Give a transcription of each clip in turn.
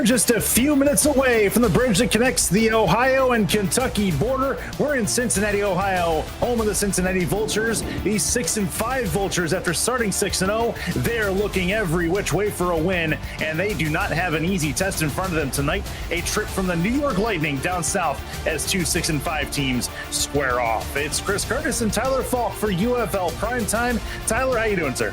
We're just a few minutes away from the bridge that connects the Ohio and Kentucky border. We're in Cincinnati, Ohio, home of the Cincinnati Vultures. These 6-5 Vultures, after starting 6-0, they're looking every which way for a win, and they do not have an easy test in front of them tonight. A trip from the New York Lightning down south as two 6-5 teams square off. It's Chris Curtis and Tyler Falk for UFL Primetime. Tyler, how you doing, sir?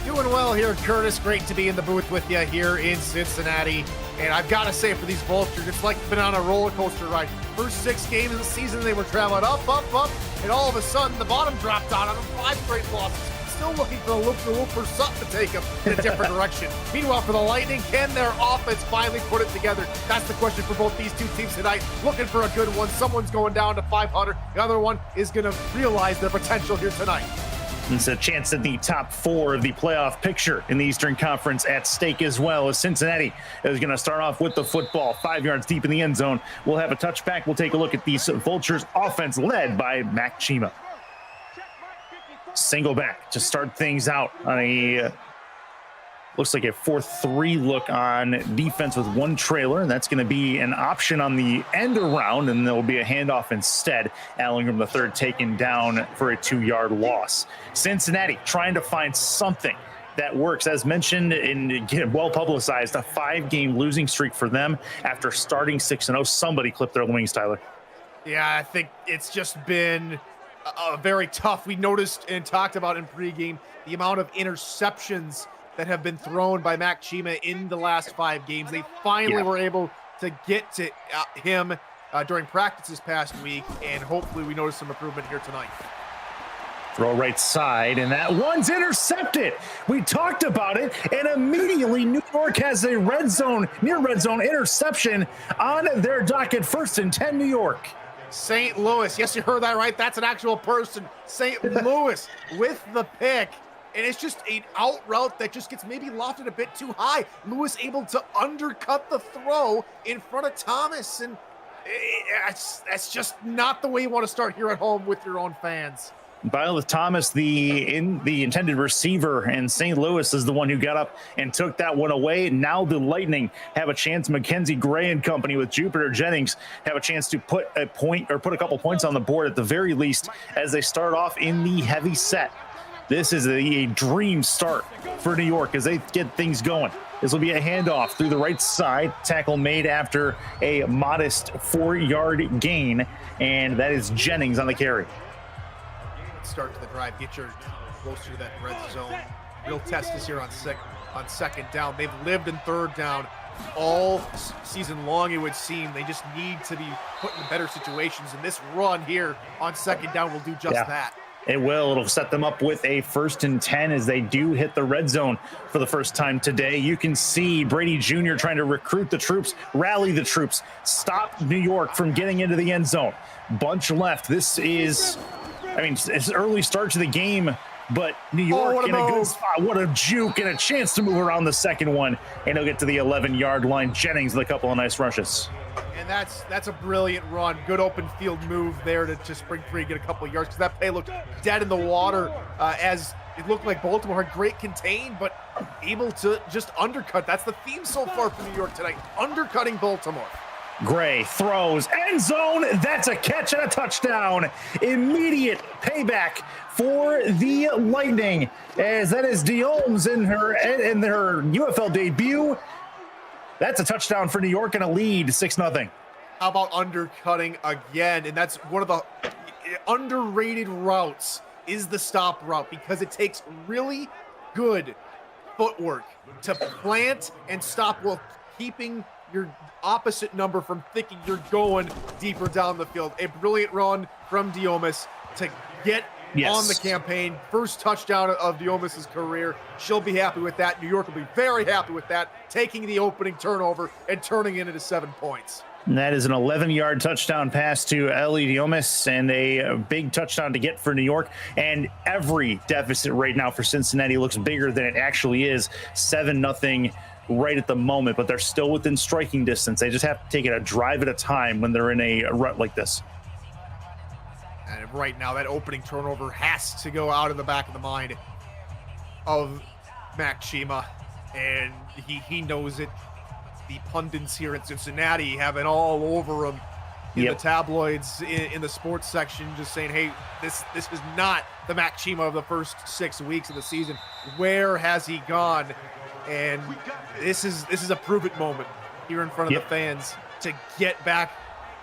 Doing well here, Curtis. Great to be in the booth with you here in Cincinnati. And I've got to say, for these Vultures, it's like been on a roller coaster ride. First 6 games of the season, they were traveling up, and all of a sudden, the bottom dropped out on them. 5 straight losses. Still looking for a loop-de-loop or something to take them in a different direction. Meanwhile, for the Lightning, can their offense finally put it together? That's the question for both these two teams tonight. Looking for a good one. Someone's going down to 500. The other one is going to realize their potential here tonight. It's a chance at the top 4 of the playoff picture in the Eastern Conference at stake as well, as Cincinnati is going to start off with the football 5 yards deep in the end zone. We'll have a touchback. We'll take a look at these Vultures offense led by Mac Chima. Single back to start things out on a looks like a 4-3 look on defense with one trailer, and that's going to be an option on the end around, and there will be a handoff instead. Allingham the third taken down for a 2-yard loss. Cincinnati trying to find something that works. As mentioned and well publicized, a 5-game losing streak for them after starting 6-0. Somebody clipped their wings, Tyler. Yeah, I think it's just been very tough. We noticed and talked about in pregame the amount of interceptions that have been thrown by Mac Chima in the last 5 games. They finally were able to get to him during practice this past week, and hopefully we notice some improvement here tonight. Throw right side, and that one's intercepted. We talked about it, and immediately New York has a near red zone interception on their docket. 1st and 10, New York. St. Louis, yes, you heard that right. That's an actual person. St. Louis with the pick. And it's just an out route that just gets maybe lofted a bit too high. Lewis able to undercut the throw in front of Thomas. And that's just not the way you want to start here at home with your own fans. Violet Thomas, the intended receiver, and St. Louis is the one who got up and took that one away. Now the Lightning have a chance. Mackenzie Gray and company with Jupiter Jennings have a chance to put a couple points on the board at the very least as they start off in the heavy set. This is a dream start for New York as they get things going. This will be a handoff through the right side. Tackle made after a modest 4-yard gain, and that is Jennings on the carry. Start to the drive, get your closer to that red zone. Real test is here on second down. They've lived in third down all season long, it would seem. They just need to be put in better situations, and this run here on second down will do just that. It will. It'll set them up with a 1st and 10 as they do hit the red zone for the first time today. You can see Brady Jr. trying to recruit the troops, rally the troops, stop New York from getting into the end zone. Bunch left. This is, it's early start to the game, but New York in a good spot. What a juke and a chance to move around the second one, and he'll get to the 11-yard line. Jennings with a couple of nice rushes. And that's a brilliant run. Good open field move there to just spring free, get a couple of yards, because that play looked dead in the water as it looked like Baltimore had great contain, but able to just undercut. That's the theme so far for New York tonight, undercutting Baltimore. Gray throws, end zone. That's a catch and a touchdown. Immediate payback for the Lightning, as that is Diomes in her UFL debut. That's a touchdown for New York and a lead, 6-0. How about undercutting again? And that's one of the underrated routes is the stop route, because it takes really good footwork to plant and stop while keeping your opposite number from thinking you're going deeper down the field. A brilliant run from Diomes to get on the campaign. First touchdown of Diomes' career. She'll be happy with that. New York will be very happy with that, taking the opening turnover and turning it into 7 points. And that is an 11-yard touchdown pass to Ellie Diomes, and a big touchdown to get for New York. And every deficit right now for Cincinnati looks bigger than it actually is. 7-0 right at the moment, but they're still within striking distance. They just have to take it a drive at a time when they're in a rut like this. And right now, that opening turnover has to go out of the back of the mind of Mac Chima, and he knows it. the pundits here in Cincinnati have it all over him in the tabloids, in the sports section, just saying, hey, this is not the Mac Chima of the first 6 weeks of the season. Where has he gone? And this is a prove it moment here in front of the fans to get back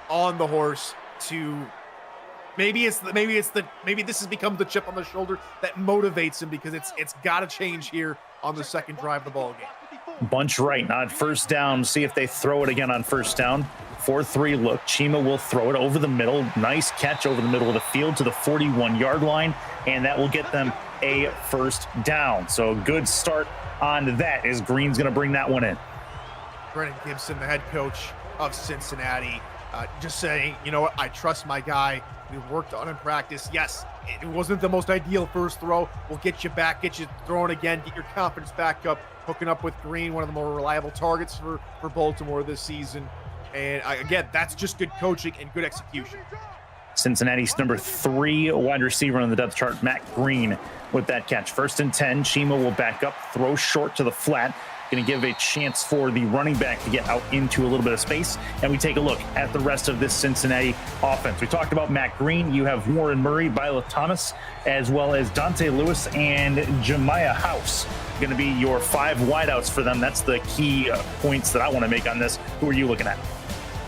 on the horse. To maybe this has become the chip on the shoulder that motivates him, because it's got to change here on the second drive of the ball game. Bunch right on first down. See if they throw it again on first down. 4-3 look. Chima will throw it over the middle. Nice catch over the middle of the field to the 41-yard line, and that will get them a first down. So a good start on that, as Green's going to bring that one in. Brennan Gibson, the head coach of Cincinnati, just saying, you know what, I trust my guy. We worked on in practice. Yes, it wasn't the most ideal first throw. We'll get you back, get you throwing again, get your confidence back up, hooking up with Green, one of the more reliable targets for Baltimore this season. And again, that's just good coaching and good execution. Cincinnati's number 3 wide receiver on the depth chart, Matt Green, with that catch. 1st and 10, Chima will back up, throw short to the flat. Going to give a chance for the running back to get out into a little bit of space. And we take a look at the rest of this Cincinnati offense. We talked about Matt Green. You have Warren Murray, Violet Thomas, as well as Dante Lewis and Jemiah House. Going to be your 5 wideouts for them. That's the key points that I want to make on this. Who are you looking at?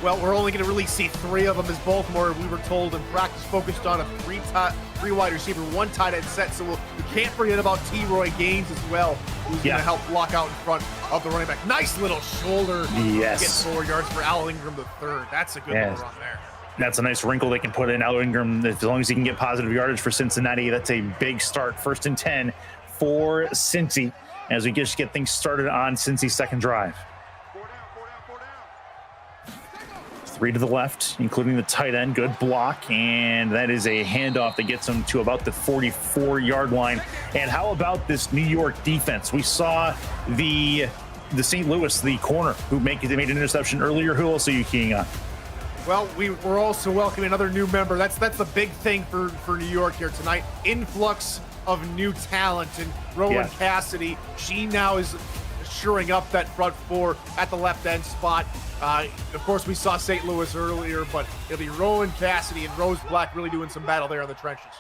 Well, we're only going to really see 3 of them, as Baltimore, we were told in practice, focused on a 3 wide receiver, 1 tight end set. So we can't forget about T-Roy Gaines as well, who's going to help block out in front of the running back. Nice little shoulder. Yes. Gets 4 yards for Al Ingram III. That's a good little run there. That's a nice wrinkle they can put in. Al Ingram, as long as he can get positive yardage for Cincinnati, that's a big start. 1st and 10 for Cincy, as we just get things started on Cincy's second drive. 3 to the left, including the tight end. Good block, and that is a handoff that gets them to about the 44-yard line. And how about this New York defense? We saw the St. Louis, the corner, who made an interception earlier. Who else are you keying on? Well, we're also welcoming another new member. That's the big thing for New York here tonight. Influx of new talent, and Rowan Cassidy, she now is shoring up that front 4 at the left end spot. Of course, we saw St. Louis earlier, but it'll be Rowan Cassidy and Rose Black really doing some battle there in the trenches.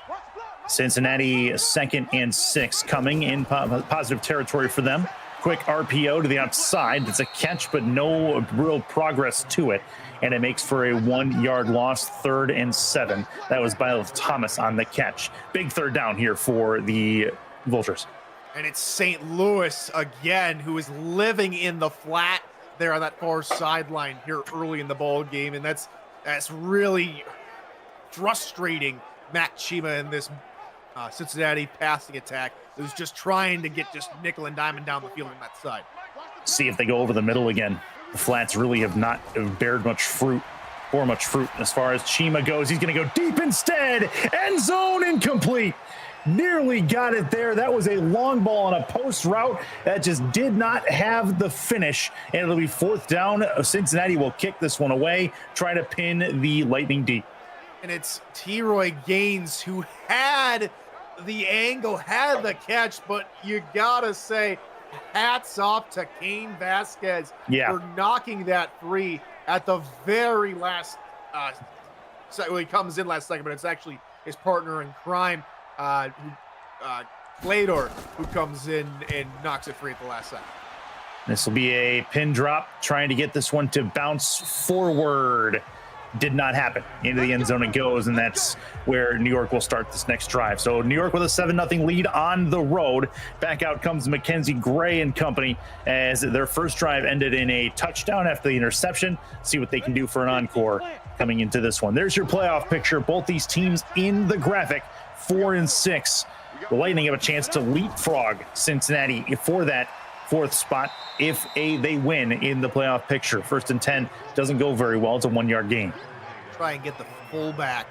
Cincinnati 2nd and 6 coming in positive territory for them. Quick RPO to the outside. It's a catch, but no real progress to it. And it makes for a 1-yard loss, 3rd and 7. That was by Thomas on the catch. Big 3rd down here for the Vultures. And it's St. Louis again, who is living in the flat there on that far sideline here early in the ball game. And that's really frustrating Matt Chima in this Cincinnati passing attack, who's just trying to get just nickel and diamond down the field on that side. See if they go over the middle again. The flats really have not bared much fruit, as far as Chima goes. He's going to go deep instead. End zone incomplete. Nearly got it there. That was a long ball on a post route that just did not have the finish. And it'll be 4th down. Cincinnati will kick this one away, try to pin the Lightning deep. And it's T-Roy Gaines who had the angle, had the catch, but you gotta say, hats off to Kane Vasquez for knocking that 3 at the very last he comes in last second, but it's actually his partner in crime, Clador, who comes in and knocks it free at the last second. This will be a pin drop, trying to get this one to bounce forward. Did not happen. Into the end zone it goes, and that's where New York will start this next drive. So New York with a 7-0 lead on the road. Back out comes Mackenzie Gray and company, as their first drive ended in a touchdown after the interception. See what they can do for an encore coming into this one. There's your playoff picture. Both these teams in the graphic, 4 and 6. The Lightning have a chance to leapfrog Cincinnati for that 4th spot if they win in the playoff picture. 1st and 10 doesn't go very well. It's a 1-yard gain. Try and get the fullback,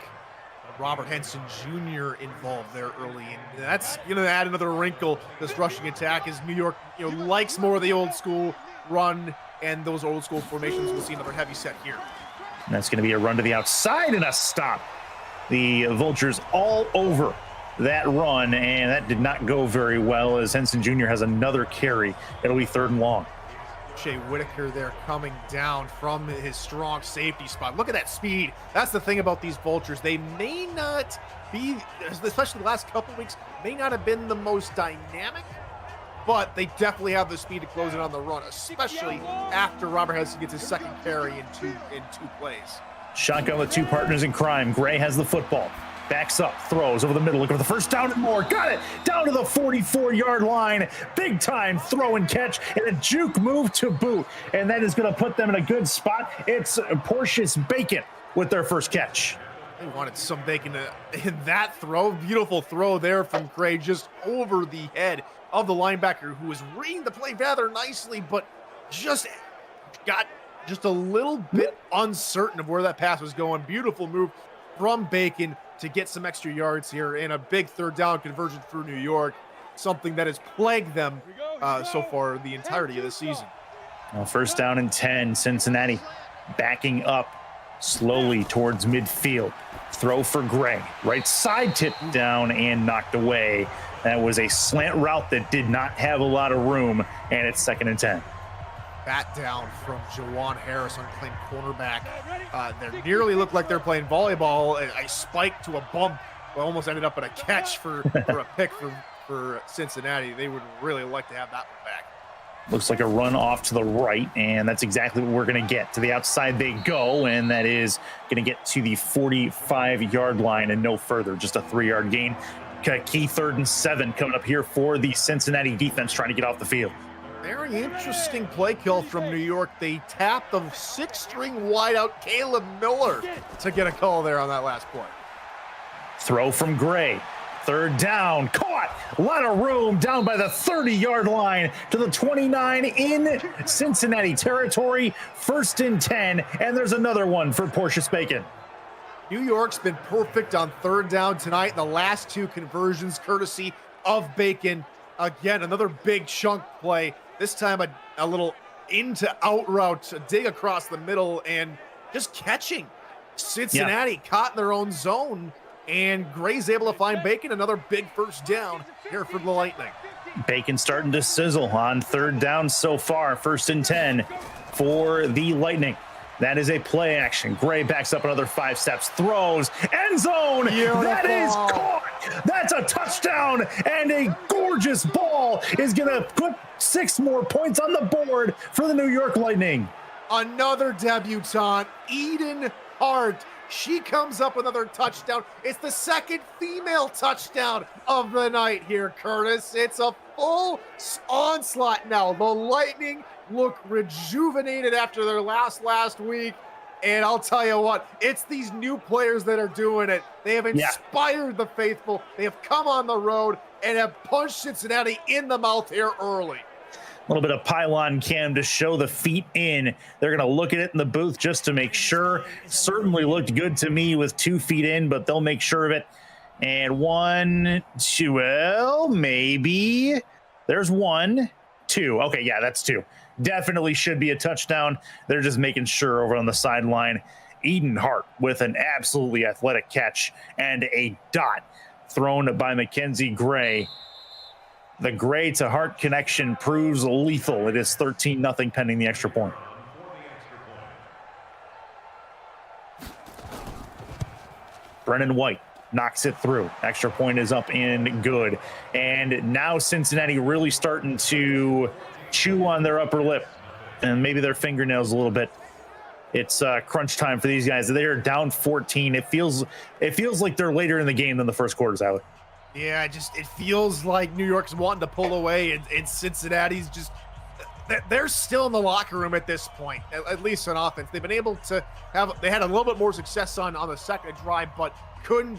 Robert Henson Jr. involved there early, and that's going to add another wrinkle. This rushing attack, as New York, likes more of the old school run and those old school formations. We'll see another heavy set here. And that's going to be a run to the outside and a stop. The Vultures all over that run, and that did not go very well, as Henson Jr. has another carry. It'll be 3rd and long. Shea Whitaker there coming down from his strong safety spot. Look at that speed. That's the thing about these Vultures. They may not be, especially the last couple weeks, may not have been the most dynamic, but they definitely have the speed to close it on the run, especially after Robert Hudson gets his second carry in two plays. Shotgun with two partners in crime. Gray has the football. Backs up, throws over the middle, looking for the first down and more. Got it down to the 44-yard line. Big time throw and catch and a juke move to boot. And that is going to put them in a good spot. It's Portius Bacon with their first catch. They wanted some bacon in that throw. Beautiful throw there from Gray, just over the head of the linebacker, who was reading the play rather nicely, but just got just a little bit uncertain of where that pass was going. Beautiful move from Bacon to get some extra yards here, and a big third down conversion through New York, something that has plagued them so far the entirety of the season. Well, first down and 10, Cincinnati backing up slowly towards midfield. Throw for Gray, right side tipped down and knocked away. That was a slant route that did not have a lot of room, and it's 2nd and 10. Bat down from Jawan Harris, unclaimed cornerback. They nearly looked like they're playing volleyball. A spike to a bump, but almost ended up in a catch for a pick for Cincinnati. They would really like to have that one back. Looks like a run off to the right, and that's exactly what we're going to get. To the outside they go, and that is going to get to the 45-yard line and no further, just a 3-yard gain. Key 3rd and 7 coming up here for the Cincinnati defense trying to get off the field. Very interesting play kill from New York. They tapped the 6-string wideout Caleb Miller to get a call there on that last play. Throw from Gray. 3rd down, caught, a lot of room down by the 30-yard line to the 29 in Cincinnati territory. 1st and 10, and there's another one for Portius Bacon. New York's been perfect on 3rd down tonight. The last 2 conversions courtesy of Bacon. Again, another big chunk play. This time a little into out route, a dig across the middle, and just catching. Cincinnati caught in their own zone, and Gray's able to find Bacon. Another big first down here for the Lightning. Bacon starting to sizzle on 3rd down so far. 1st and 10 for the Lightning. That is a play action. Gray backs up another 5 steps, throws, end zone. Beautiful. That is caught. That's a touchdown, and a gorgeous ball is going to put 6 more points on the board for the New York Lightning. Another debutante, Eden Hart. She comes up with another touchdown. It's the 2nd female touchdown of the night here, Curtis. It's a full onslaught now. The Lightning look rejuvenated after their last week. And I'll tell you what, it's these new players that are doing it. They have inspired the faithful. They have come on the road and have punched Cincinnati in the mouth here early. A little bit of pylon cam to show the feet in. They're going to look at it in the booth just to make sure. Certainly looked good to me with 2 feet in, but they'll make sure of it. And 1, 2, well, maybe. There's 1, 2. Okay, yeah, that's 2. Definitely should be a touchdown. They're just making sure over on the sideline. Eden Hart with an absolutely athletic catch and a dot thrown by Mackenzie Gray. The Gray to Hart connection proves lethal. It is 13-0 pending the extra point. Brennan White knocks it through. Extra point is up and good. And now Cincinnati really starting to chew on their upper lip and maybe their fingernails a little bit. It's crunch time for these guys. They are down 14. It feels like they're later in the game than the first quarter, Tyler. Yeah, it feels like New York's wanting to pull away, and Cincinnati's just, they're still in the locker room at this point, at least on offense. They've been able to they had a little bit more success on the second drive, but couldn't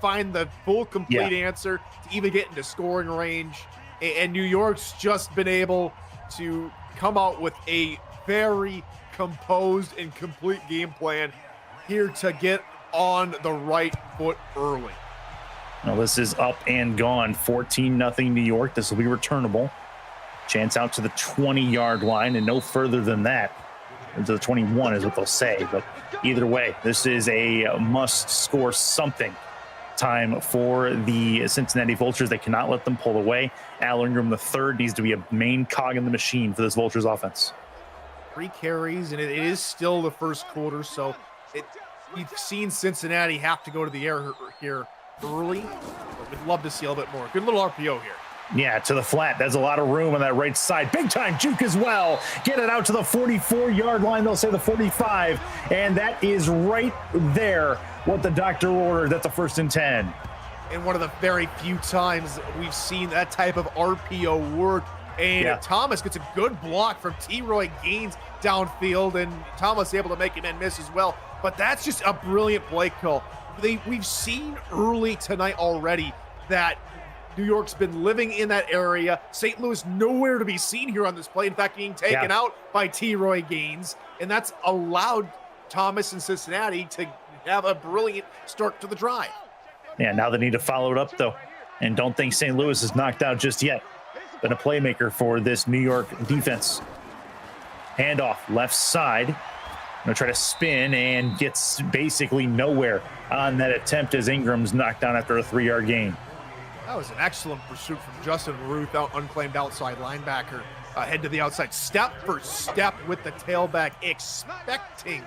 find the full complete answer to even get into scoring range. And New York's just been able to come out with a very composed and complete game plan here to get on the right foot early. Now this is up and gone. 14-0 New York. This will be returnable. Chance out to the 20-yard line and no further than that. To the 21 is what they'll say. But either way, this is a must score something time for the Cincinnati Vultures. They cannot let them pull away. Al Ingram III needs to be a main cog in the machine for this Vultures offense. 3 carries, and it is still the first quarter, so we've seen Cincinnati have to go to the air here early, but we'd love to see a little bit more. Good little RPO here. Yeah, to the flat. There's a lot of room on that right side. Big time juke as well. Get it out to the 44-yard line. They'll say the 45, and that is right there what the doctor ordered. That's a 1st and 10. And one of the very few times we've seen that type of RPO work. And Thomas gets a good block from T-Roy Gaines downfield, and Thomas able to make him and miss as well. But that's just a brilliant play call. We've seen early tonight already that New York's been living in that area. St. Louis nowhere to be seen here on this play. In fact, being taken out by T-Roy Gaines. And that's allowed Thomas and Cincinnati to have a brilliant start to the drive. Yeah, now they need to follow it up, though. And don't think St. Louis is knocked out just yet. Been a playmaker for this New York defense. Handoff, left side. Gonna try to spin and gets basically nowhere on that attempt as Ingram's knocked down after a 3-yard gain. That was an excellent pursuit from Justin Ruth, unclaimed outside linebacker. Head to the outside, step for step with the tailback, expecting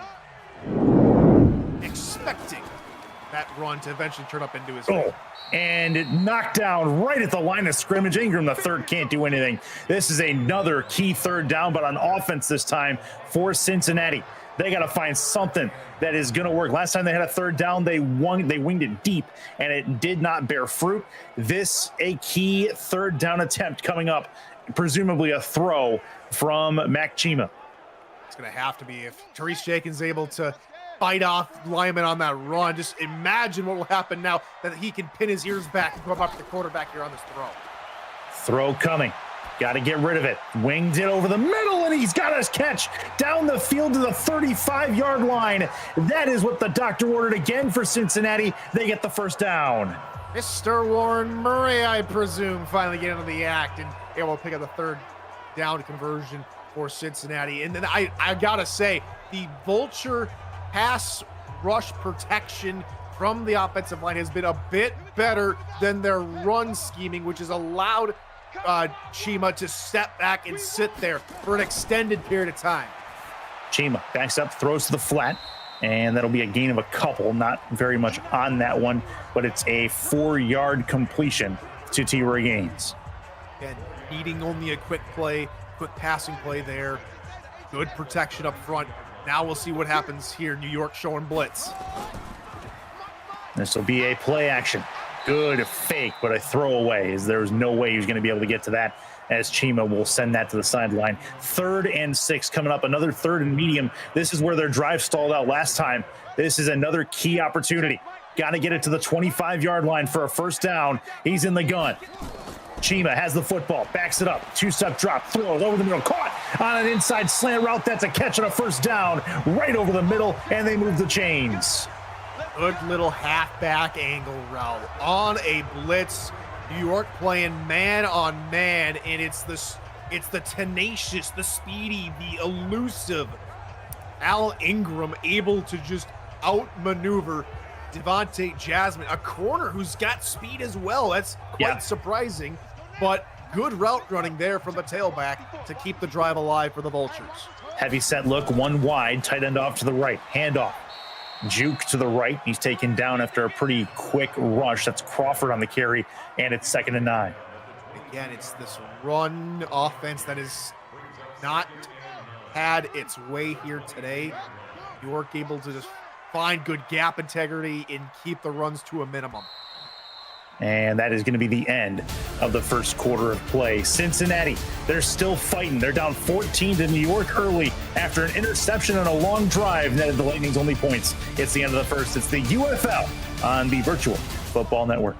that run to eventually turn up into his face. And it knocked down right at the line of scrimmage. Ingram, the third, can't do anything. This is another key 3rd down, but on offense this time for Cincinnati. They got to find something that is going to work. Last time they had a 3rd down, they winged it deep, and it did not bear fruit. This, a key 3rd down attempt coming up, presumably a throw from Mac Chima. It's going to have to be if Therese Jenkins able to fight off Lyman on that run. Just imagine what will happen now that he can pin his ears back and go up to the quarterback here on this throw. Throw coming. Got to get rid of it. Winged it over the middle, and he's got his catch down the field to the 35-yard line. That is what the doctor ordered again for Cincinnati. They get the 1st down. Mr. Warren Murray, I presume, finally getting into the act and able to pick up the 3rd down conversion for Cincinnati. And then I got to say, the Vulture pass rush protection from the offensive line has been a bit better than their run scheming, which has allowed Chima to step back and sit there for an extended period of time. Chima backs up, throws to the flat, and that'll be a gain of a couple. Not very much on that one, but it's a 4-yard completion to T-Roy Gaines. And needing only a quick passing play there. Good protection up front. Now we'll see what happens here. New York showing blitz. This will be a play action. Good fake, but a throwaway, as there was no way he was going to be able to get to that, as Chima will send that to the sideline. 3rd and 6 coming up, another 3rd and medium. This is where their drive stalled out last time. This is another key opportunity. Got to get it to the 25-yard line for a 1st down. He's in the gun. Chima has the football, backs it up, 2-step drop, throws over the middle, caught on an inside slant route. That's a catch on a 1st down, right over the middle, and they move the chains. Good little halfback angle route on a blitz. New York playing man on man, and it's the tenacious, the speedy, the elusive Al Ingram able to just outmaneuver Devontae Jasmine, a corner who's got speed as well. That's quite surprising, but good route running there from the tailback to keep the drive alive for the Vultures. Heavy set look, 1 wide, tight end off to the right, handoff. Juke to the right. He's taken down after a pretty quick rush. That's Crawford on the carry, and it's 2nd and 9. Again, it's this run offense that has not had its way here today. New York able to just find good gap integrity and keep the runs to a minimum. And that is going to be the end of the 1st quarter of play. Cincinnati, they're still fighting. They're down 14 to New York early after an interception and a long drive netted the Lightning's only points. It's the end of the 1st. It's the UFL on the Virtual Football Network.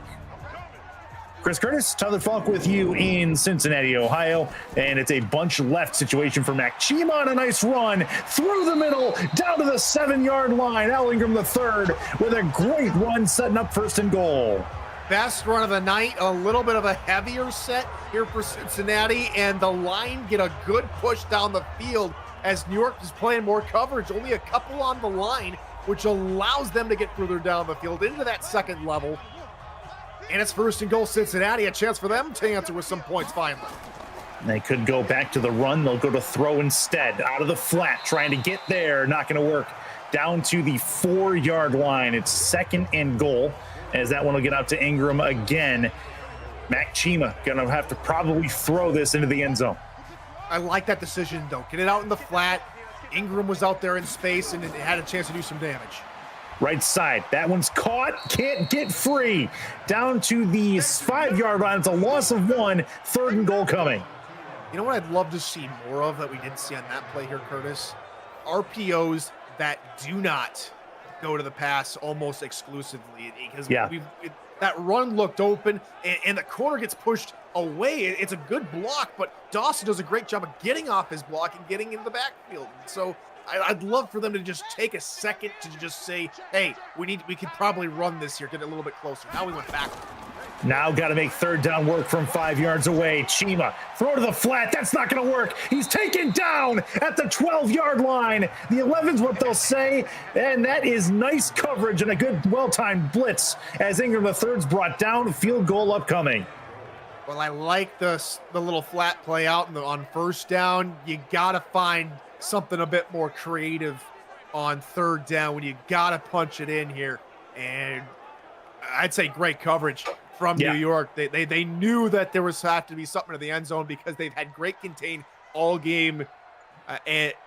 Chris Curtis, Tyler Falk with you in Cincinnati, Ohio. And it's a bunch left situation for Mac Chima on a nice run through the middle, down to the 7-yard line. Al Ingram III with a great run, setting up 1st and goal. Best run of the night, a little bit of a heavier set here for Cincinnati, and the line get a good push down the field as New York is playing more coverage, only a couple on the line, which allows them to get further down the field into that 2nd level. And it's 1st and goal Cincinnati, a chance for them to answer with some points finally. They could go back to the run. They'll go to throw instead. Out of the flat, trying to get there. Not going to work. Down to the 4-yard line. It's 2nd and goal, as that one will get out to Ingram again. Mac Chima going to have to probably throw this into the end zone. I like that decision, though. Get it out in the flat. Ingram was out there in space, and it had a chance to do some damage. Right side. That one's caught. Can't get free. Down to the 5-yard line. It's a loss of 1. 3rd and goal coming. You know what I'd love to see more of that we didn't see on that play here, Curtis? RPOs that do not go to the pass almost exclusively. Because that run looked open, and the corner gets pushed away. It's a good block, but Dawson does a great job of getting off his block and getting into the backfield. So I'd love for them to just take a second to just say, hey, we could probably run this here, get it a little bit closer. Now we went back. Now got to make 3rd down work from 5 yards away. Chima, throw to the flat. That's not going to work. He's taken down at the 12-yard line. The 11's what they'll say, and that is nice coverage and a good, well-timed blitz as Ingram the third's brought down. Field goal upcoming. Well, I like the little flat play out on 1st down. You got to find something a bit more creative on 3rd down when you got to punch it in here. And I'd say great coverage from New York. They knew that there was have to be something in the end zone because they've had great contain all game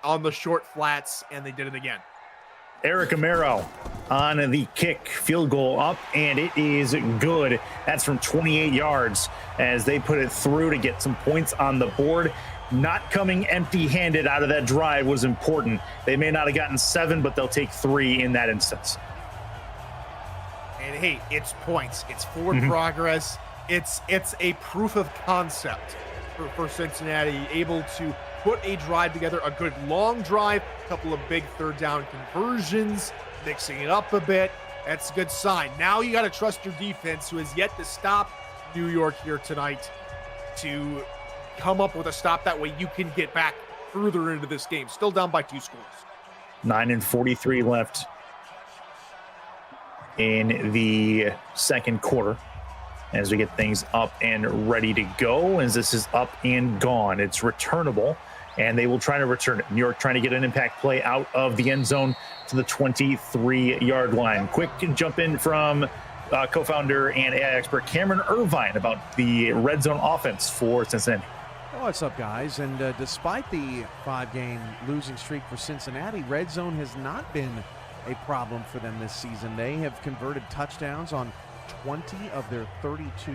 on the short flats, and they did it again. Eric Amaro on the kick, field goal up, and it is good. That's from 28 yards as they put it through to get some points on the board. Not coming empty-handed out of that drive was important. They may not have gotten 7, but they'll take 3 in that instance. And hey, it's points. It's forward progress. It's a proof of concept for Cincinnati, able to put a drive together, a good long drive, a couple of big 3rd down conversions, mixing it up a bit. That's a good sign. Now you got to trust your defense, who has yet to stop New York here tonight, to come up with a stop. That way you can get back further into this game. Still down by 2 scores. 9:43 left in the 2nd quarter as we get things up and ready to go, as this is up and gone. It's returnable, and they will try to return it. New York trying to get an impact play out of the end zone to the 23-yard line. Quick jump in from co-founder and AI expert Cameron Irvine about the red zone offense for Cincinnati. What's up, guys? And despite the 5-game losing streak for Cincinnati, red zone has not been a problem for them this season. They have converted touchdowns on 20 of their 32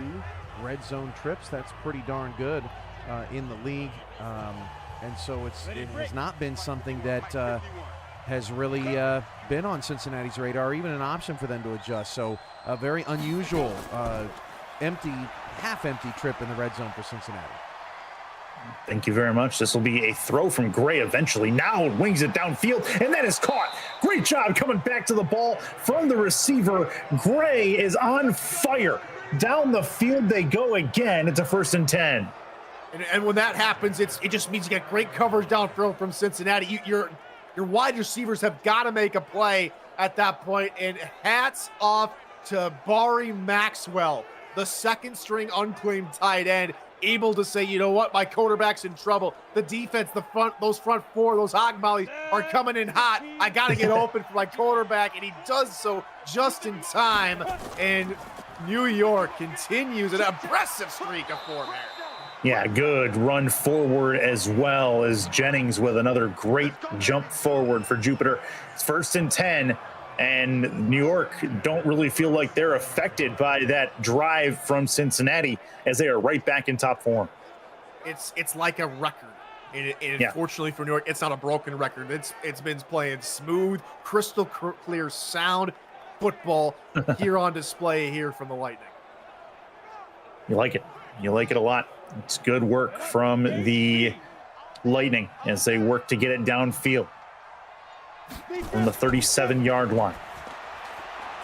red zone trips. That's pretty darn good in the league. And so it has not been something that has really been on Cincinnati's radar, or even an option for them to adjust. So a very unusual half-empty trip in the red zone for Cincinnati. Thank you very much. This will be a throw from Gray eventually. Now wings it downfield, and that is caught. Great job coming back to the ball from the receiver. Gray is on fire. Down the field they go again. It's a 1st and 10. And when that happens, it just means you get great coverage downfield from Cincinnati. Your wide receivers have got to make a play at that point. And hats off to Bari Maxwell, the 2nd-string unclaimed tight end, able to say, you know what, my quarterback's in trouble. The defense, those front 4, those hog mollies are coming in hot. I got to get open for my quarterback, and he does so just in time. And New York continues an impressive streak of form here. Yeah, good run forward as well as Jennings with another great jump forward for Jupiter. It's 1st and 10. And New York don't really feel like they're affected by that drive from Cincinnati, as they are right back in top form. It's like a record. Fortunately for New York, it's not a broken record. It's been playing smooth, crystal clear, sound football here on display here from the Lightning. You like it. You like it a lot. It's good work from the Lightning as they work to get it downfield from the 37-yard line.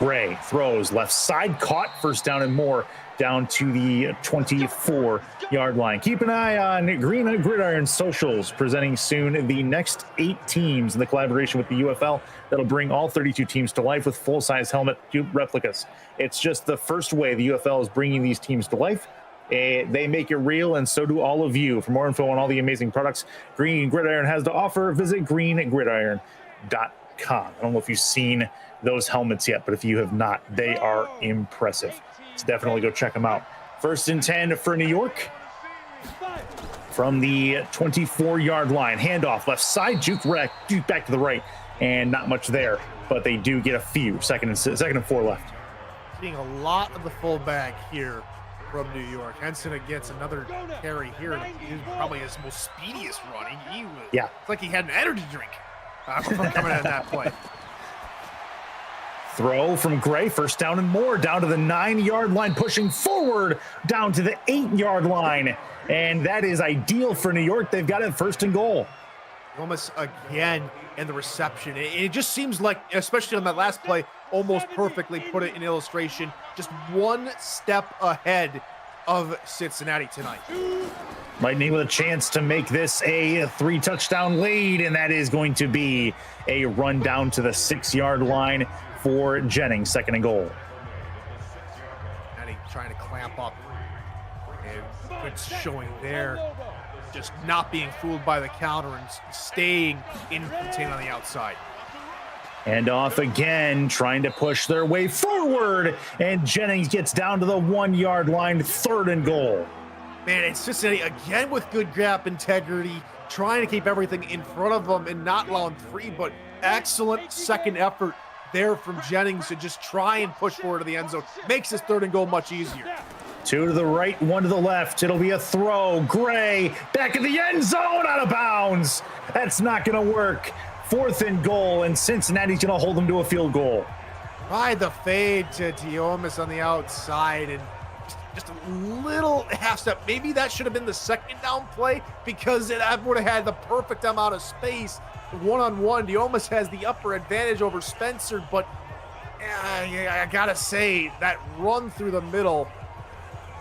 Gray throws left side, caught, 1st down and more, down to the 24-yard line. Keep an eye on Green Gridiron Socials, presenting soon the next 8 teams in the collaboration with the UFL that'll bring all 32 teams to life with full-size helmet replicas. It's just the first way the UFL is bringing these teams to life. They make it real, and so do all of you. For more info on all the amazing products Green Gridiron has to offer, visit greengridiron.com. I don't know if you've seen those helmets yet, but if you have not, they are impressive. So definitely go check them out. 1st and 10 for New York. From the 24-yard line, handoff left side, juke back to the right, and not much there, but they do get a few. Second and 4 left. Seeing a lot of the fullback here from New York. Henson gets another carry here. He's probably his most speediest running. It's like he had an energy drink before coming out of that play. Throw from Gray, 1st down and more, down to the 9-yard line, pushing forward down to the 8-yard line. And that is ideal for New York. They've got it 1st and goal. Almost again in the reception. It just seems like, especially on that last play, almost perfectly put it in illustration. Just one step ahead of Cincinnati tonight. Lightning with a chance to make this a 3-touchdown lead, and that is going to be a run down to the 6-yard line for Jennings. 2nd and goal. Cincinnati trying to clamp up. And good showing there. Just not being fooled by the counter and staying in contain on the outside. And off again, trying to push their way forward, and Jennings gets down to the 1-yard line. 3rd and goal. Man, it's Cincinnati again with good gap integrity, trying to keep everything in front of them and not allowing free, but excellent second effort there from Jennings to just try and push forward to the end zone. Makes this 3rd and goal much easier. 2 to the right, 1 to the left. It'll be a throw. Gray back in the end zone, out of bounds. That's not going to work. 4th and goal, and Cincinnati's going to hold them to a field goal. Tried the fade to Diomas on the outside, and just a little half step. Maybe that should have been the 2nd down play, because it would have had the perfect amount of space. One-on-one, Diomas has the upper advantage over Spencer, but I gotta say, that run through the middle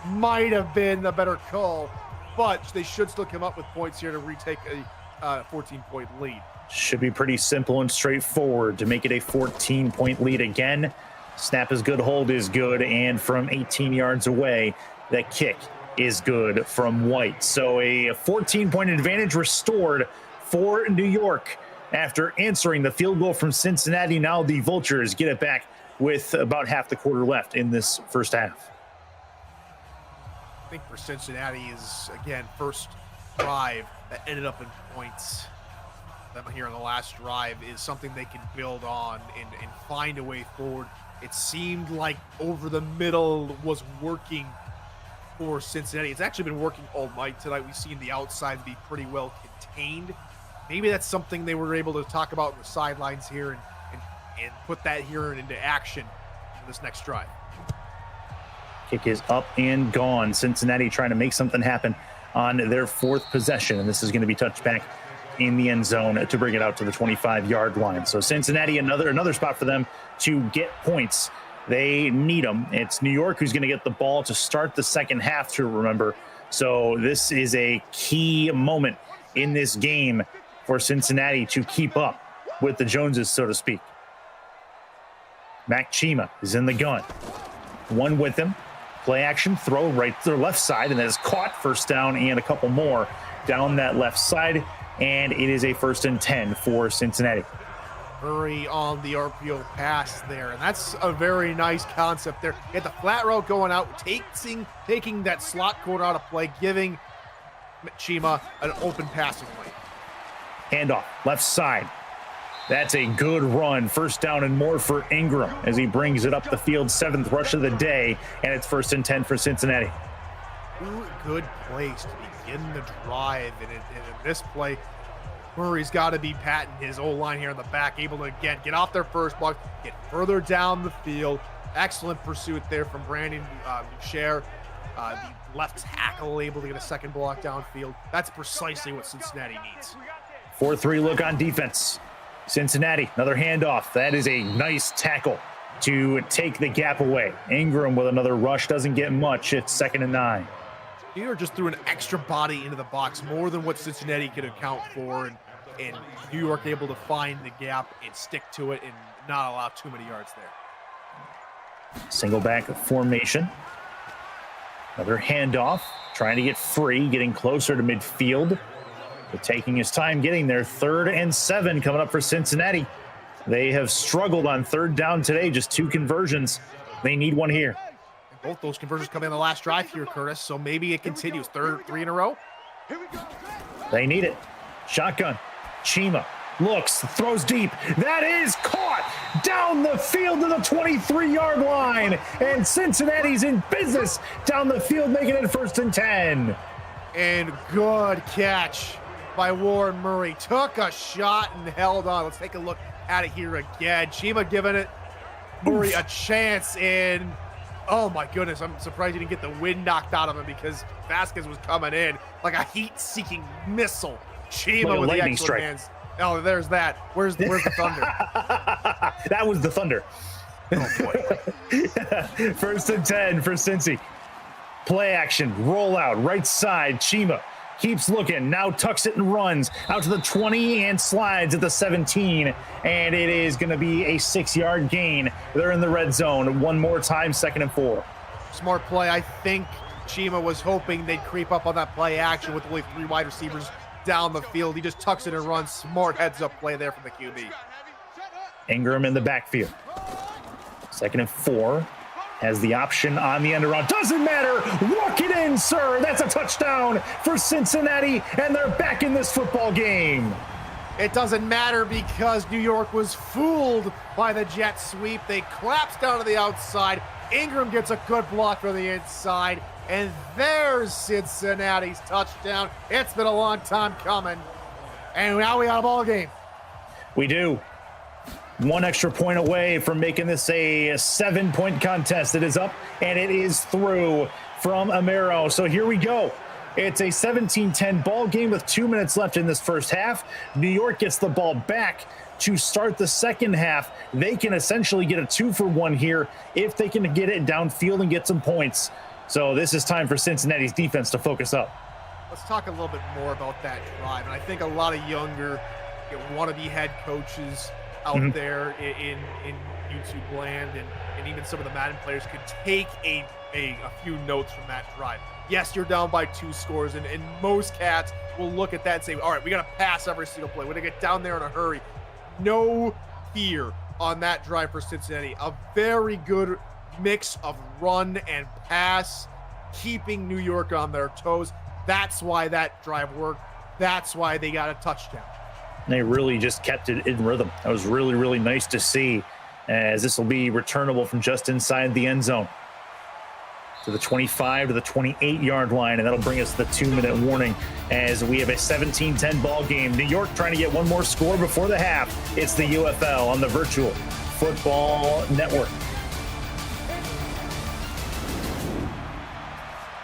might have been the better call, but they should still come up with points here to retake a 14-point lead. Should be pretty simple and straightforward to make it a 14-point lead again. Snap is good, hold is good, and from 18 yards away, that kick is good from White. So a 14-point advantage restored for New York after answering the field goal from Cincinnati. Now the Vultures get it back with about half the quarter left in this first half. I think for Cincinnati is, again, first drive that ended up in points. Them here on the last drive is something they can build on and find a way forward. It seemed like over the middle was working for Cincinnati. It's actually been working all night tonight. We've seen the outside be pretty well contained. Maybe that's something they were able to talk about in the sidelines here and put that here into action in this next drive. Kick is up and gone. Cincinnati trying to make something happen on their 4th possession, and this is going to be touched back in the end zone to bring it out to the 25-yard line. So Cincinnati, another spot for them to get points. They need them. It's New York who's going to get the ball to start the second half, to remember. So this is a key moment in this game for Cincinnati to keep up with the Joneses, so to speak. Mac Chima is in the gun. One with him. Play action, throw right to the left side, and that is caught. 1st down and a couple more down that left side. And it is a 1st and 10 for Cincinnati. Hurry on the RPO pass there, and that's a very nice concept there. You had the flat route going out, taking that slot corner out of play, giving Chima an open passing lane. Handoff, left side. That's a good run. 1st down and more for Ingram as he brings it up the field. 7th rush of the day, and it's 1st and 10 for Cincinnati. Good place to begin the drive, and in this play, Murray's got to be patting his O-line here in the back, able to again get off their first block, get further down the field. Excellent pursuit there from Brandon Boucher, the left tackle, able to get a second block downfield. That's precisely what Cincinnati needs. 4-3 look on defense. Cincinnati, another handoff. That is a nice tackle to take the gap away. Ingram with another rush, doesn't get much. It's 2nd and 9. New York just threw an extra body into the box, more than what Cincinnati could account for, and New York able to find the gap and stick to it and not allow too many yards there. Single back formation. Another handoff, trying to get free, getting closer to midfield. But taking his time getting there. 3rd and 7 coming up for Cincinnati. They have struggled on 3rd down today, just 2 conversions. They need one here. Both those conversions come in the last drive here, Curtis, so maybe it continues. 3 in a row. They need it. Shotgun. Chima looks, throws deep. That is caught down the field to the 23-yard line. And Cincinnati's in business down the field, making it 1st and 10. And good catch by Warren Murray. Took a shot and held on. Let's take a look at it here again. Chima giving it Murray a chance, and oh my goodness, I'm surprised he didn't get the wind knocked out of him because Vasquez was coming in like a heat-seeking missile. Chima like with the lightning excellent strike. hands. Oh, there's that. Where's the thunder? That was the thunder. Oh boy. 1st and 10 for Cincy. Play action, roll out, right side. Chima keeps looking, now tucks it and runs out to the 20 and slides at the 17. And it is going to be a 6-yard gain. They're in the red zone. One more time, 2nd and 4. Smart play. I think Chima was hoping they'd creep up on that play action with only 3 wide receivers down the field. He just tucks it and runs. Smart heads-up play there from the QB. Ingram in the backfield. 2nd and 4. Has the option on the end around. Doesn't matter. Walk it in, sir. That's a touchdown for Cincinnati, and they're back in this football game. It doesn't matter because New York was fooled by the jet sweep. They collapsed down to the outside. Ingram gets a good block from the inside, and there's Cincinnati's touchdown. It's been a long time coming, and now we got a ball game. We do. 1 extra point away from making this a 7-point contest. It is up and it is through from Amaro. So here we go. It's a 17-10 ball game with 2 minutes left in this first half. New York gets the ball back to start the second half. They can essentially get a 2-for-1 here if they can get it downfield and get some points. So this is time for Cincinnati's defense to focus up. Let's talk a little bit more about that drive. And I think a lot of younger wannabe head coaches out there in YouTube land and even some of the Madden players could take a few notes from that drive. Yes, you're down by 2 scores, and most cats will look at that and say, all right, we got to pass every single play. We're going to get down there in a hurry. No fear on that drive for Cincinnati. A very good mix of run and pass, keeping New York on their toes. That's why that drive worked. That's why they got a touchdown. They really just kept it in rhythm. That was really, really nice to see, as this will be returnable from just inside the end zone to the 25 to the 28-yard line, and that'll bring us the 2-minute warning as we have a 17-10 ball game. New York trying to get one more score before the half. It's the UFL on the Virtual Football Network.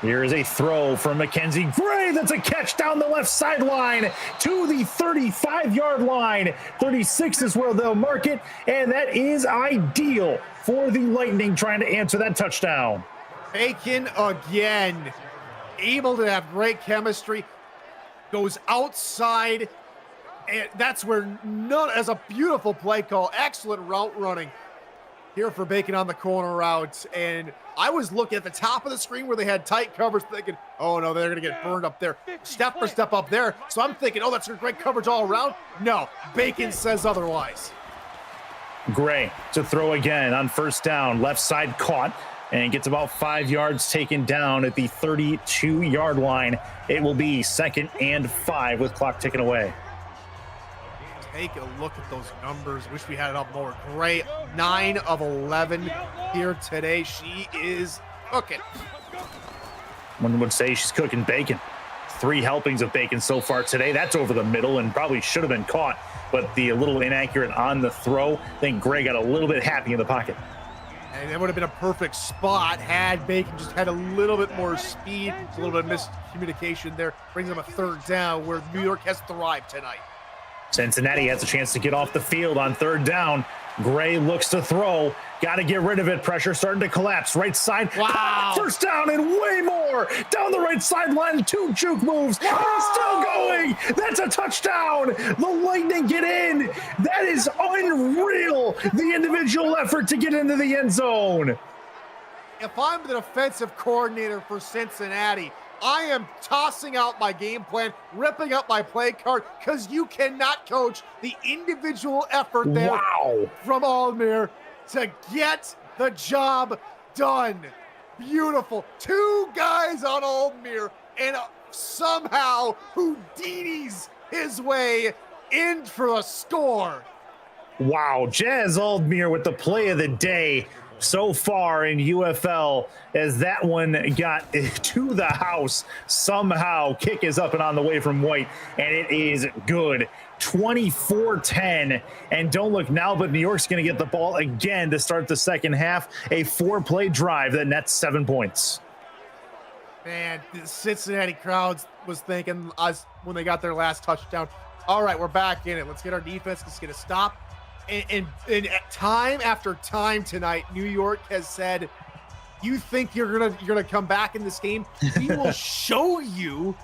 Here is a throw from Mackenzie Gray. That's a catch down the left sideline to the 35-yard line. 36 is where they'll mark it, and that is ideal for the Lightning trying to answer that touchdown. Bacon again, able to have great chemistry, goes outside, and that's where as a beautiful play call, excellent route running here for Bacon on the corner route. And I was looking at the top of the screen where they had tight covers thinking, oh no, they're going to get burned up there. Step for step up there. So I'm thinking, oh, that's great coverage all around. No, Bacon says otherwise. Gray to throw again on first down, left side caught, and gets about 5 yards taken down at the 32-yard line. It will be 2nd and 5 with clock ticking away. Take a look at those numbers. Wish we had it up more. Gray, 9 of 11 here today. She is cooking. One would say she's cooking bacon. 3 helpings of bacon so far today. That's over the middle and probably should have been caught, but the little inaccurate on the throw. I think Gray got a little bit happy in the pocket. And that would have been a perfect spot had Bacon just had a little bit more speed. A little bit of miscommunication there. Brings them a 3rd down where New York has thrived tonight. Cincinnati has a chance to get off the field on 3rd down. Gray looks to throw. Got to get rid of it. Pressure starting to collapse. Right side. Wow. 1st down and way more. Down the right sideline. 2 juke moves. Wow. And it's still going. That's a touchdown. The Lightning get in. That is unreal. The individual effort to get into the end zone. if I'm the defensive coordinator for Cincinnati, I am tossing out my game plan, ripping up my play card, because you cannot coach the individual effort there from Almir to get the job done. Beautiful. 2 guys on Almir, and somehow Houdini's his way in for a score. Wow, Jazz Aldmir with the play of the day so far in UFL, as that one got to the house somehow. Kick is up and on the way from White, and it is good. 24-10, and don't look now, but New York's going to get the ball again to start the second half. A 4-play drive that nets 7 points. Man, the Cincinnati crowd was thinking us when they got their last touchdown, all right, we're back in it. Let's get our defense. Let's get a stop. And time after time tonight, New York has said, "You think you're gonna come back in this game? We will show you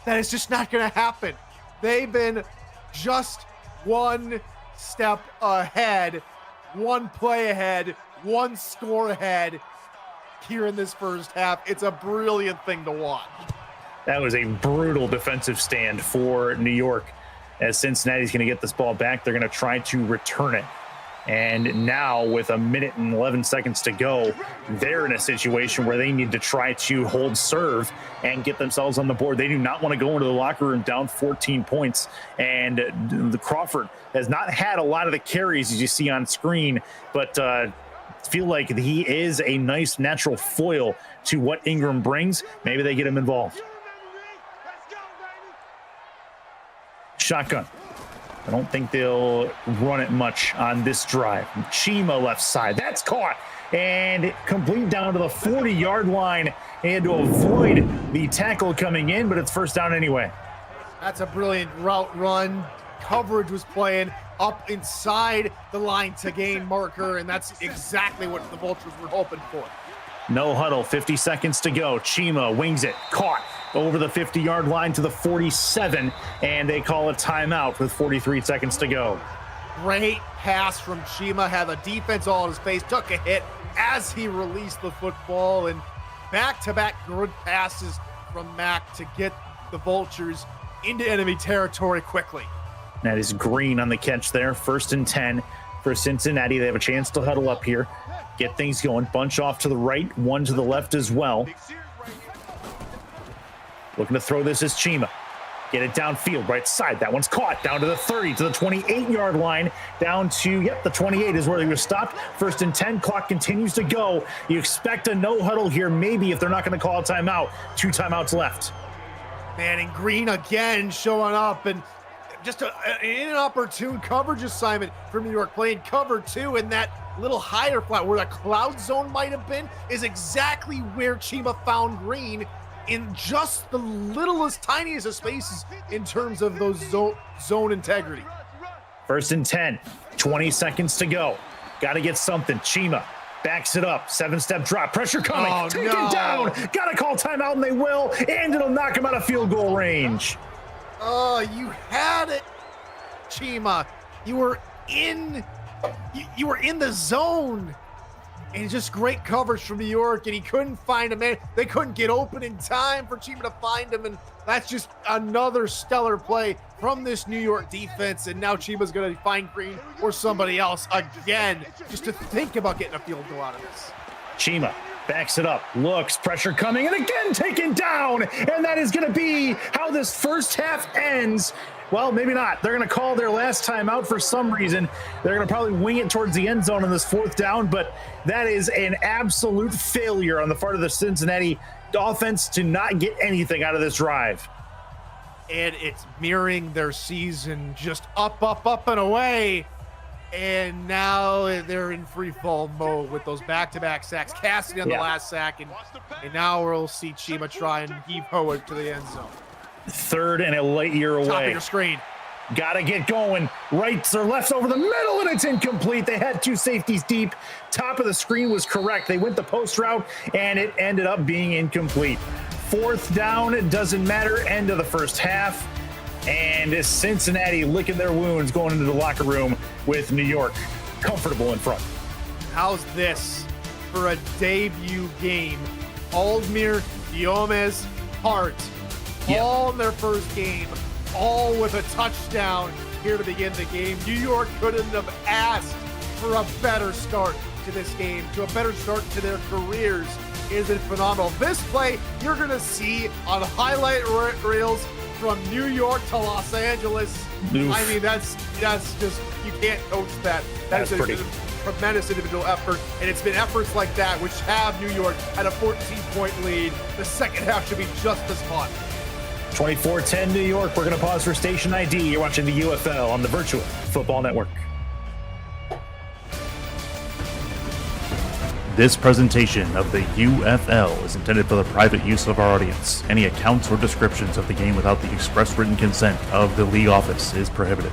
that it's just not gonna happen." They've been just one step ahead, one play ahead, one score ahead here in this first half. It's a brilliant thing to watch. That was a brutal defensive stand for New York. As Cincinnati's going to get this ball back, they're going to try to return it. And now with 1 minute and 11 seconds to go, they're in a situation where they need to try to hold serve and get themselves on the board. They do not want to go into the locker room down 14 points. And the Crawford has not had a lot of the carries as you see on screen, but feel like he is a nice natural foil to what Ingram brings. Maybe they get him involved. Shotgun. I don't think they'll run it much on this drive. Chima left side. That's caught. And complete down to the 40-yard line. He had to avoid the tackle coming in, but it's first down anyway. That's a brilliant route run. Coverage was playing up inside the line to gain marker, and that's exactly what the Vultures were hoping for. No huddle, 50 seconds to go. Chima wings it, caught over the 50-yard line to the 47, and they call a timeout with 43 seconds to go. Great pass from Chima, had the defense all in his face, took a hit as he released the football, and back-to-back good passes from Mack to get the Vultures into enemy territory quickly. That is Green on the catch there. 1st and 10 for Cincinnati. They have a chance to huddle up here, get things going. Bunch off to the right, one to the left as well. Looking to throw this is Chima. Get it downfield, right side. That one's caught down to the 30, to the 28-yard line, down to, the 28 is where they were stopped. 1st and 10, clock continues to go. You expect a no huddle here, maybe, if they're not going to call a timeout. 2 timeouts left. Man, and Green again showing up, and just an inopportune coverage assignment for New York, playing cover 2, and that little higher flat where the cloud zone might have been is exactly where Chima found Green in just the littlest, tiniest of spaces in terms of those zone integrity. 1st and 10, 20 seconds to go. Got to get something. Chima backs it up. 7-step drop. Pressure coming. Take it down. Got to call timeout, and they will. And it'll knock him out of field goal range. Oh, you had it, Chima. You were in the zone. And just great coverage from New York, and he couldn't find a man. They couldn't get open in time for Chima to find him, and that's just another stellar play from this New York defense. And now Chima's going to find Green or somebody else again, just to think about getting a field goal out of this. Chima backs it up, looks, pressure coming, and again taken down. And that is going to be how this first half ends. Well, maybe not. They're going to call their last time out for some reason. They're going to probably wing it towards the end zone on this 4th down, but that is an absolute failure on the part of the Cincinnati offense to not get anything out of this drive. And it's mirroring their season, just up, and away. And now they're in free fall mode with those back-to-back sacks. Cassidy on the last sack, and now we'll see Chima try and heave Ho to the end zone. 3rd and a light year away. Top of your screen. Got to get going. Rights or lefts over the middle, and it's incomplete. They had 2 safeties deep. Top of the screen was correct. They went the post route, and it ended up being incomplete. 4th down, it doesn't matter. End of the first half. And Cincinnati licking their wounds going into the locker room with New York comfortable in front. How's this for a debut game. Aldmir, Gomez, Hart, all in their first game, all with a touchdown here to begin the game. New York couldn't have asked for a better start to this game, to a better start to their careers. Isn't phenomenal. This play you're going to see on highlight reels from New York to Los Angeles. Oof. I mean, that's just, you can't coach that. That's a tremendous individual effort, and it's been efforts like that which have New York at a 14-point lead. The second half should be just as fun. 24-10 New York. We're going to pause for station ID. You're watching the UFL on the Virtual Football Network. This presentation of the UFL is intended for the private use of our audience. Any accounts or descriptions of the game without the express written consent of the league office is prohibited.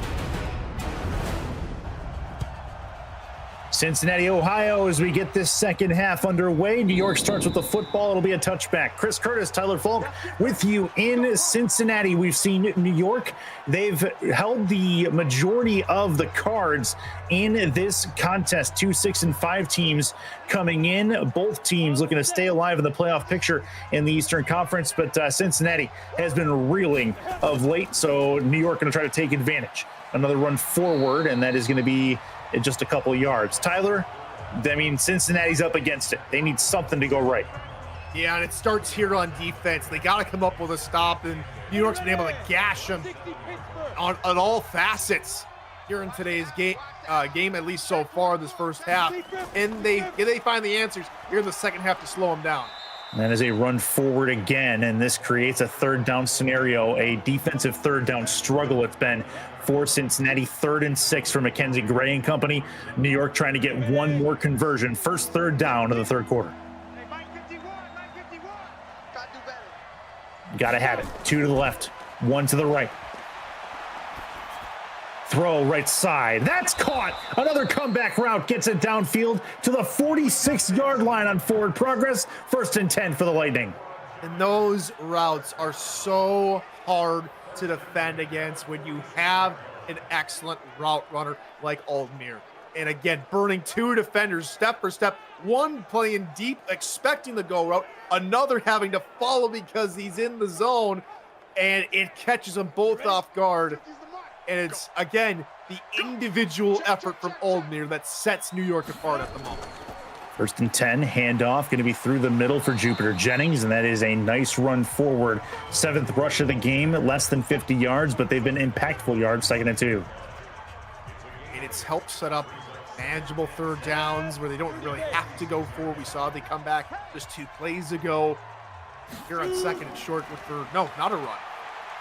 Cincinnati, Ohio, as we get this second half underway. New York starts with the football. It'll be a touchback. Chris Curtis, Tyler Falk with you in Cincinnati. We've seen New York. They've held the majority of the cards in this contest. 2, 6, and 5 teams coming in. Both teams looking to stay alive in the playoff picture in the Eastern Conference. But Cincinnati has been reeling of late, so New York going to try to take advantage. Another run forward, and that is going to be just a couple of yards. Tyler, I mean, Cincinnati's up against it. They need something to go right. Yeah, and it starts here on defense. They got to come up with a stop, and New York's been able to gash them on all facets here in today's game, at least so far this first half. And they find the answers here in the second half to slow them down. And that is a run forward again, and this creates a third down scenario, a defensive third down struggle it's been for Cincinnati. 3rd and 6 for Mackenzie Gray and company. New York trying to get one more conversion. First third down of the third quarter. Got to have it. 2 to the left, 1 to the right. Throw right side. That's caught. Another comeback route gets it downfield to the 46-yard line on forward progress. 1st and 10 for the Lightning. And those routes are so hard to defend against when you have an excellent route runner like Aldmir. And again, burning 2 defenders step for step, one playing deep, expecting the go route, another having to follow because he's in the zone, and it catches them both off guard. And it's, again, the individual effort from Aldmir that sets New York apart at the moment. 1st and 10, handoff, going to be through the middle for Jupiter Jennings, and that is a nice run forward. 7th rush of the game, less than 50 yards, but they've been impactful yards, 2nd and 2. And it's helped set up manageable third downs where they don't really have to go for. We saw they come back just 2 plays ago. Here on 2nd and short with no, not a run.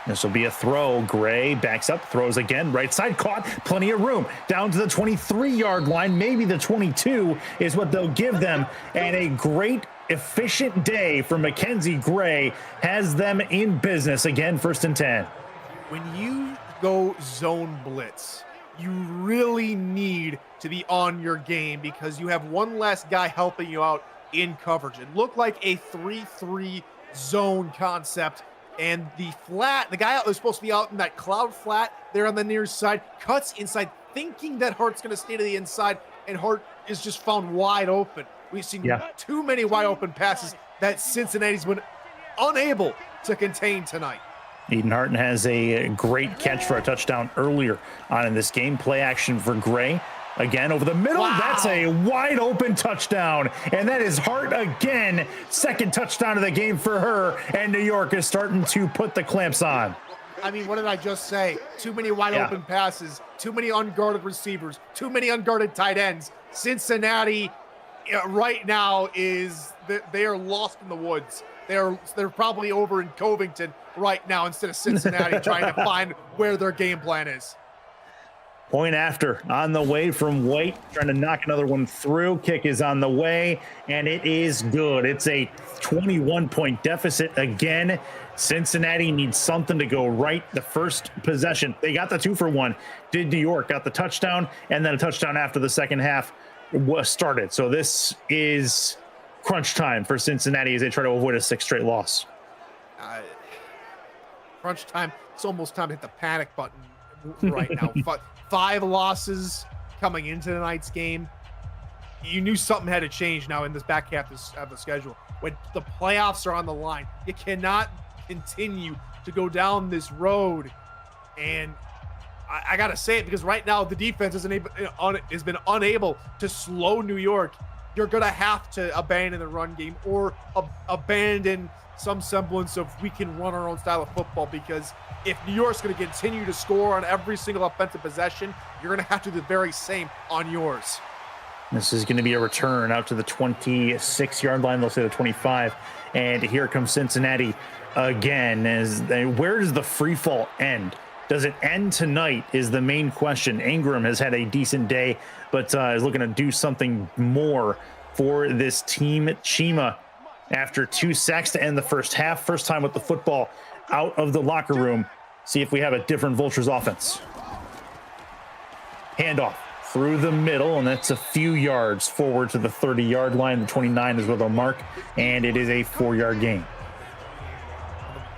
This will be a throw. Gray backs up, throws again, right side, caught, plenty of room. Down to the 23-yard line, maybe the 22 is what they'll give them. And a great, efficient day for Mackenzie Gray has them in business. Again, 1st and 10. When you go zone blitz, you really need to be on your game because you have one less guy helping you out in coverage. It looked like a 3-3 zone concept. And the flat, the guy out was supposed to be out in that cloud flat there on the near side, cuts inside, thinking that Hart's going to stay to the inside, and Hart is just found wide open. We've seen too many wide open passes that Cincinnati's been unable to contain tonight. Eden Hart has a great catch for a touchdown earlier on in this game. Play action for Gray. Again, over the middle, That's a wide open touchdown. And that is Hart again. 2nd touchdown of the game for her. And New York is starting to put the clamps on. I mean, what did I just say? Too many wide open passes, too many unguarded receivers, too many unguarded tight ends. Cincinnati right now they are lost in the woods. They're probably over in Covington right now instead of Cincinnati trying to find where their game plan is. Point after on the way from White, trying to knock another one through. Kick is on the way, and it is good. It's a 21-point deficit again. Cincinnati needs something to go right. The first possession, they got the 2-for-1. Did New York, got the touchdown, and then a touchdown after the second half was started. So this is crunch time for Cincinnati as they try to avoid a 6th straight loss. Crunch time. It's almost time to hit the panic button right now. 5 losses coming into tonight's game. you knew something had to change now in this back half of the schedule. When the playoffs are on the line, you cannot continue to go down this road. And I got to say it, because right now the defense has been unable to slow New York. You're going to have to abandon the run game or abandon some semblance of we can run our own style of football, because if New York's going to continue to score on every single offensive possession, you're going to have to do the very same on yours. This is going to be a return out to the 26-yard line. They'll say the 25. And here comes Cincinnati again. Where does the free fall end? Does it end tonight is the main question. Ingram has had a decent day, but is looking to do something more for this team. Chima, after 2 sacks to end the first half, first time with the football out of the locker room. See if we have a different Vultures offense. Handoff through the middle, and that's a few yards forward to the 30-yard line. The 29 is where they'll mark, and it is a 4-yard gain.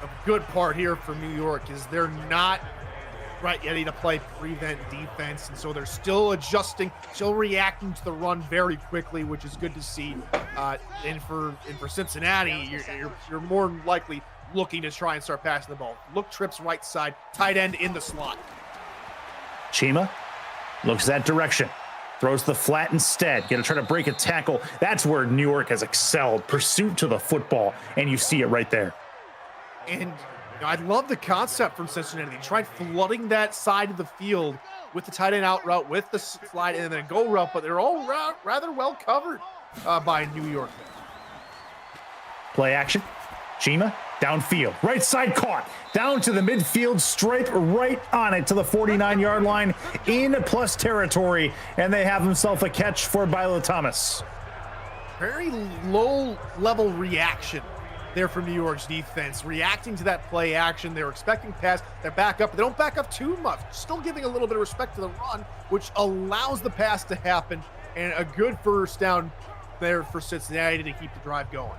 The good part here for New York is they're not ready to play prevent defense, and so they're still adjusting, still reacting to the run very quickly, which is good to see. And for Cincinnati, you're more likely looking to try and start passing the ball. Look trips right side, tight end in the slot. Chima looks that direction, throws the flat instead. Gonna try to break a tackle. That's where New York has excelled. Pursuit to the football, and you see it right there. And I love the concept from Cincinnati. They tried flooding that side of the field with the tight end out route, with the slide, and then a go route, but they're all rather well covered by New York. Play action. Chima downfield, right side caught, down to the midfield stripe, right on it to the 49-yard line, in plus territory, and they have themselves a catch for Bilo Thomas. Very low level reaction there from New York's defense, reacting to that play action. They're expecting pass, they're back up, but they don't back up too much, still giving a little bit of respect to the run, which allows the pass to happen, and a good first down there for Cincinnati to keep the drive going.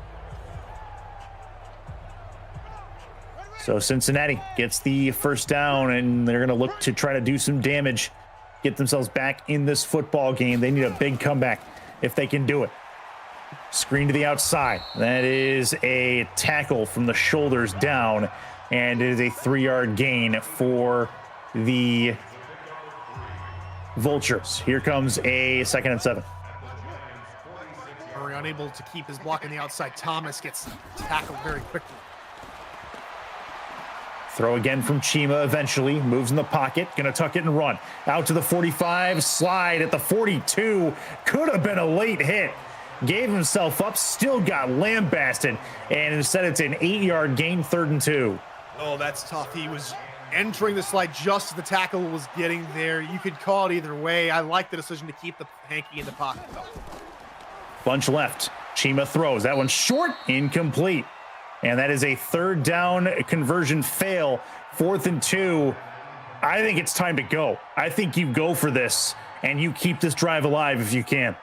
So Cincinnati gets the first down, and they're going to look to try to do some damage, get themselves back in this football game. They need a big comeback if they can do it. Screen to the outside. That is a tackle from the shoulders down, and it is a 3-yard gain for the Vultures. Here comes a 2nd and 7. Murray unable to keep his block on the outside. Thomas gets tackled very quickly. Throw again from Chima eventually. Moves in the pocket. Going to tuck it and run. Out to the 45. Slide at the 42. Could have been a late hit. Gave himself up. Still got lambasted. And instead it's an 8-yard gain, 3rd and 2. Oh, that's tough. He was entering the slide just as the tackle was getting there. You could call it either way. I like the decision to keep the hanky in the pocket, though. Bunch left. Chima throws. That one's short. Incomplete. And that is a 3rd down conversion fail, 4th and 2. I think it's time to go. I think you go for this, and you keep this drive alive if you can.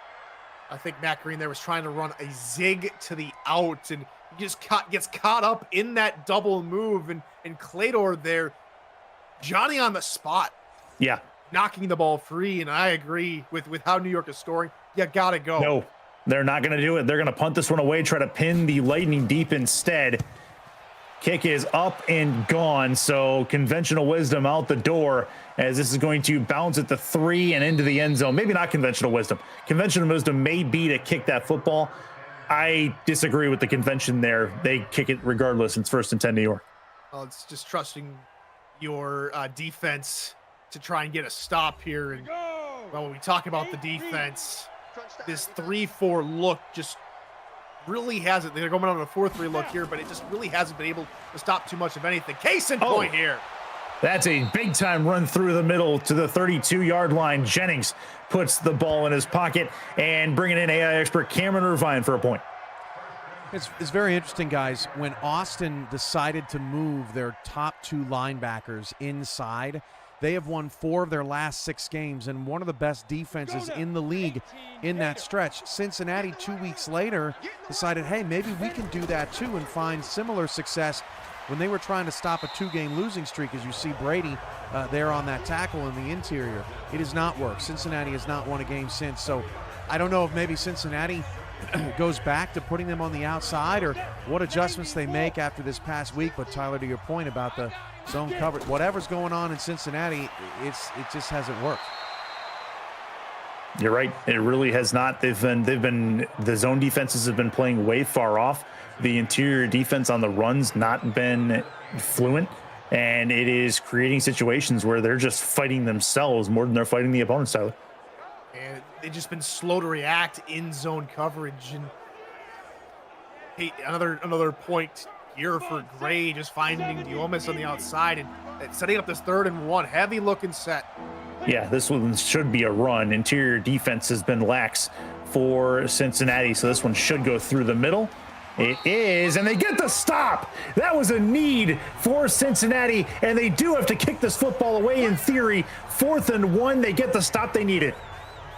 I think Matt Green there was trying to run a zig to the out, and he just gets caught up in that double move. And Claytor there, Johnny on the spot. Yeah. Knocking the ball free, and I agree with how New York is scoring. You got to go. No. They're not going to do it. They're going to punt this one away, try to pin the Lightning deep instead. Kick is up and gone, so conventional wisdom out the door, as this is going to bounce at the 3 and into the end zone. Maybe not conventional wisdom. Conventional wisdom may be to kick that football. I disagree with the convention there. They kick it regardless. It's 1st and 10 New York. Well, it's just trusting your defense to try and get a stop here. And well, when we talk about the defense, this 3-4 look just really hasn't. They're going on a 4-3 look here, but it just really hasn't been able to stop too much of anything. Case in point here. That's a big time run through the middle to the 32-yard line. Jennings puts the ball in his pocket, and bringing in AI expert Cameron Irvine for a point. It's very interesting, guys. When Austin decided to move their top 2 linebackers inside, they have won 4 of their last 6 games and one of the best defenses in the league in that stretch. Cincinnati 2 weeks later decided, hey, maybe we can do that too and find similar success when they were trying to stop a 2-game losing streak, as you see Brady there on that tackle in the interior. It has not worked. Cincinnati has not won a game since. So I don't know if maybe Cincinnati goes back to putting them on the outside or what adjustments they make after this past week. But Tyler, to your point about the zone coverage, whatever's going on in Cincinnati, it just hasn't worked. You're right. It really has not. The zone defenses have been playing way far off. The interior defense on the run's not been fluent, and it is creating situations where they're just fighting themselves more than they're fighting the opponents, Tyler. And they've just been slow to react in zone coverage. And hey, another point here for Gray, just finding Diomis on the outside and setting up this 3rd and 1. Heavy looking set. Yeah, this one should be a run. Interior defense has been lax for Cincinnati, so this one should go through the middle. It is, and they get the stop. That was a need for Cincinnati, and they do have to kick this football away in theory. 4th and 1, they get the stop they needed.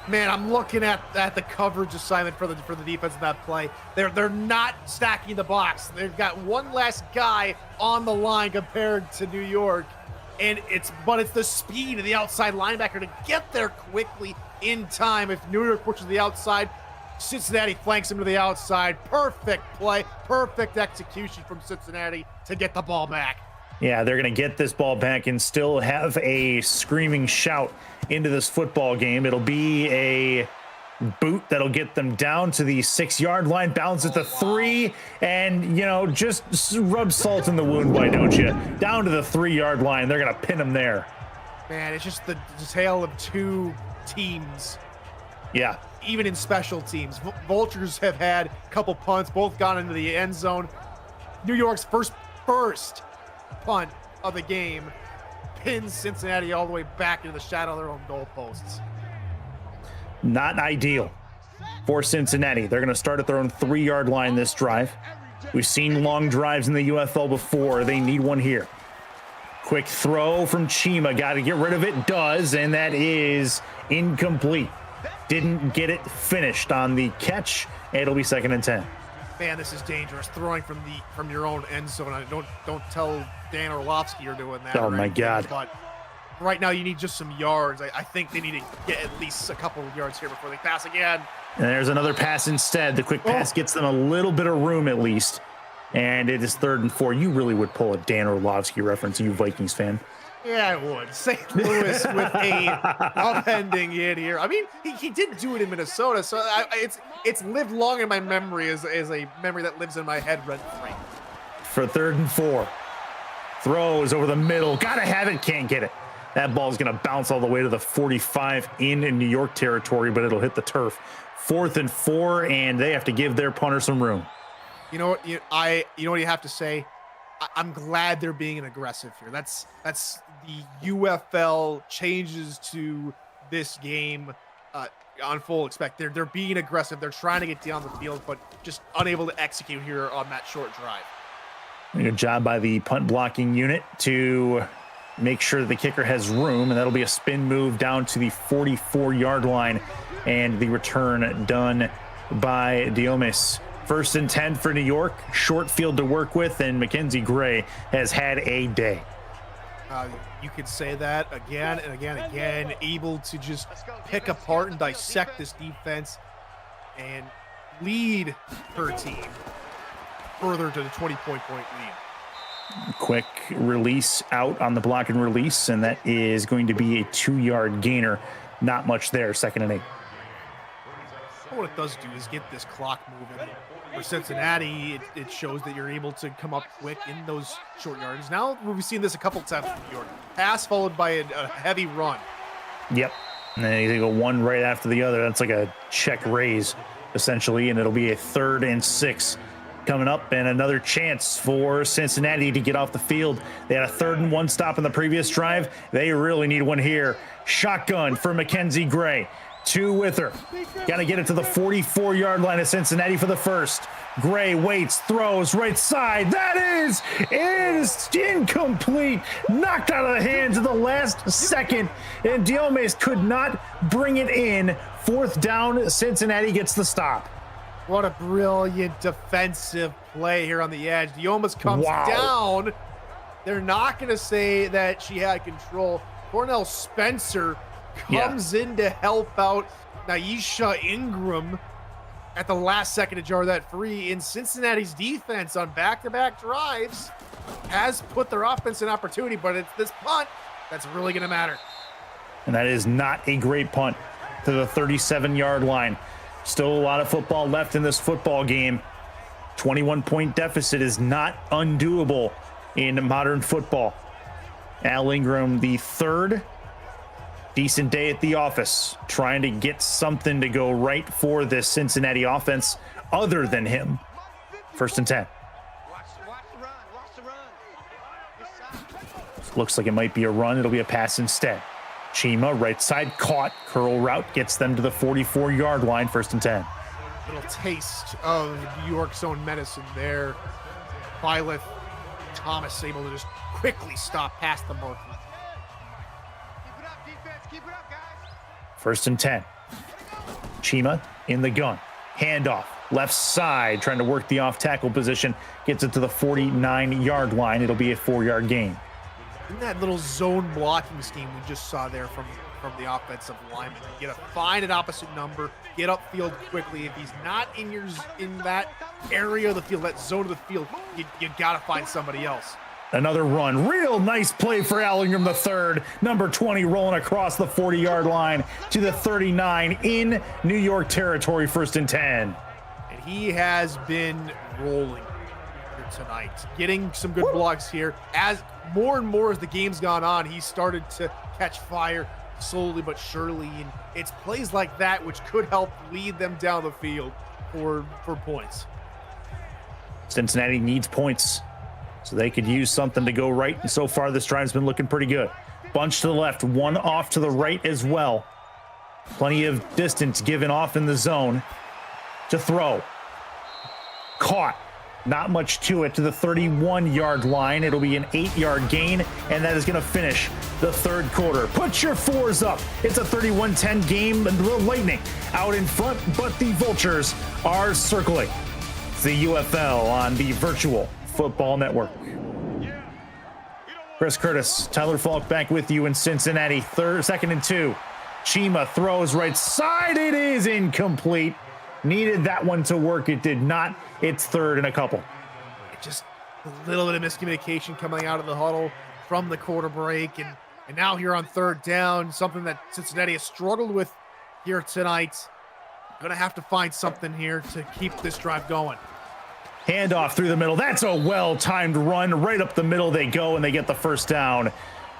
Man, I'm looking at the coverage assignment for the defense in that play. They're not stacking the box. They've got one less guy on the line compared to New York, and it's the speed of the outside linebacker to get there quickly in time. If New York pushes the outside, Cincinnati flanks him to the outside. Perfect play, perfect execution from Cincinnati to get the ball back. Yeah, they're going to get this ball back and still have a screaming shout into this football game. It'll be a boot that'll get them down to the 6-yard line, bounce at the 3, and, just rub salt in the wound, why don't you? Down to the 3-yard line. They're going to pin them there. Man, it's just the tale of two teams. Yeah. Even in special teams, Vultures have had a couple punts, both gone into the end zone. New York's first punt of the game pins Cincinnati all the way back into the shadow of their own goalposts. Not ideal for Cincinnati. They're going to start at their own 3-yard line this drive. We've seen long drives in the UFL before. They need one here. Quick throw from Chima. Got to get rid of it. Does, and that is incomplete. Didn't get it finished on the catch. It'll be 2nd and 10. Man, this is dangerous. Throwing from your own end zone. Don't tell Dan Orlovsky you're doing that. Oh my God! But right now you need just some yards. I think they need to get at least a couple of yards here before they pass again. And there's another pass instead. The quick pass gets them a little bit of room at least. And it is 3rd and 4. You really would pull a Dan Orlovsky reference, you Vikings fan. Yeah, I would. St. Louis with a upending in here. I mean, he did do it in Minnesota, so it's lived long in my memory as a memory that lives in my head rent-free. For 3rd and 4. Throws over the middle. Gotta have it, can't get it. That ball's gonna bounce all the way to the 45 in New York territory, but it'll hit the turf. 4th and 4, and they have to give their punter some room. You know what? You know what you have to say? I'm glad they're being aggressive here. That's the UFL changes to this game on full expect. They're being aggressive. They're trying to get down the field, but just unable to execute here on that short drive. Good job by the punt blocking unit to make sure the kicker has room, and that'll be a spin move down to the 44-yard line, and the return done by Diomis. 1st and 10 for New York, short field to work with, and Mackenzie Gray has had a day. You could say that again and again and again, able to just pick apart and dissect this defense and lead her team further to the 20-point lead. Quick release out on the block and release, and that is going to be a 2-yard gainer. Not much there, 2nd and 8. What it does do is get this clock moving. For Cincinnati, it shows that you're able to come up quick in those short yards. Now we've seen this a couple times from New York. Pass followed by a heavy run. Yep. And then they go one right after the other. That's like a check raise, essentially, and it'll be a 3rd and 6 coming up, and another chance for Cincinnati to get off the field. They had a 3rd and 1 stop in the previous drive. They really need one here. Shotgun for Mackenzie Gray. 2 with her. Got to get it to the 44-yard line of Cincinnati for the first. Gray waits, throws right side. That is incomplete. Knocked out of the hands of the last second. And Diomes could not bring it in. 4th down, Cincinnati gets the stop. What a brilliant defensive play here on the edge. The almost comes down. They're not going to say that she had control. Cornell Spencer comes in to help out Naisha Ingram at the last second to jar that free. In Cincinnati's defense on back-to-back drives has put their offense in opportunity, but it's this punt that's really going to matter. And that is not a great punt to the 37-yard line. Still a lot of football left in this football game. 21-point deficit is not undoable in modern football. Al Ingram, the third. Decent day at the office, trying to get something to go right for this Cincinnati offense other than him. 1st and 10. Looks like it might be a run. It'll be a pass instead. Chima, right side, caught. Curl route gets them to the 44-yard line. 1st and 10. Little taste of New York's own medicine there. Violet Thomas able to just quickly stop past the mark. 1st and 10. Chima in the gun. Handoff. Left side, trying to work the off-tackle position. Gets it to the 49-yard line. It'll be a 4-yard gain. In that little zone blocking scheme we just saw there from the offensive lineman. Find an opposite number, get upfield quickly. If he's not in that area of the field, that zone of the field, you got to find somebody else. Another run. Real nice play for Al Ingram the third. Number 20 rolling across the 40-yard line to the 39 in New York territory. 1st and 10. And he has been rolling here tonight. Getting some good blocks here. As more and more as the game's gone on, he started to catch fire slowly but surely. And it's plays like that which could help lead them down the field for points. Cincinnati needs points, so they could use something to go right. And so far, this drive's been looking pretty good. Bunch to the left, one off to the right as well. Plenty of distance given off in the zone to throw. Caught. Not much to it to the 31-yard line. It'll be an 8-yard gain, and that is going to finish the third quarter. Put your fours up. It's a 31-10 game. The Lightning out in front, but the Vultures are circling. It's the UFL on the Virtual Football Network. Chris Curtis, Tyler Falk back with you in Cincinnati. 2nd and 2. Chima throws right side. It is incomplete. Needed that one to work. It did not. It's 3rd and a couple. Just a little bit of miscommunication coming out of the huddle from the quarter break. And now here on 3rd down, something that Cincinnati has struggled with here tonight. Going to have to find something here to keep this drive going. Handoff through the middle. That's a well-timed run. Right up the middle they go, and they get the 1st down.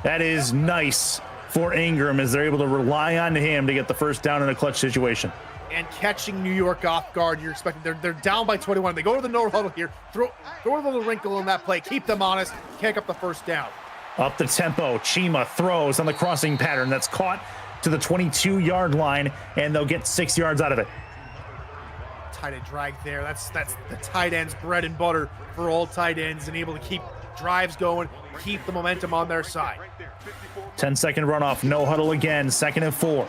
That is nice for Ingram as they're able to rely on him to get the 1st down in a clutch situation. And catching New York off guard, you're expecting they're down by 21. They go to the no huddle here, throw a little wrinkle in that play, keep them honest, kick up the 1st down. Up the tempo, Chima throws on the crossing pattern that's caught to the 22-yard line, and they'll get 6 yards out of it. Tight end drag there. That's the tight end's bread and butter for all tight ends, and able to keep drives going, keep the momentum on their side. 10-second runoff, no huddle again, 2nd and 4.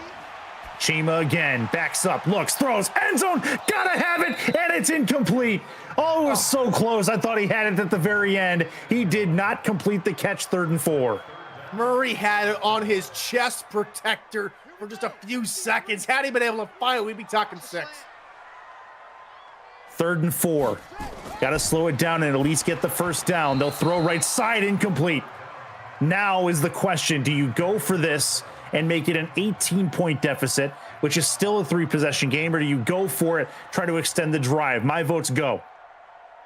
Chima again, backs up, looks, throws, end zone, gotta have it, and it's incomplete. Oh, it was so close. I thought he had it at the very end. He did not complete the catch. 3rd and 4. Murray had it on his chest protector for just a few seconds. Had he been able to find it, we'd be talking 6. 3rd and 4. Got to slow it down and at least get the 1st down. They'll throw right side, incomplete. Now is the question, do you go for this and make it an 18-point deficit, which is still a 3-possession game, or do you go for it, try to extend the drive? My vote's go.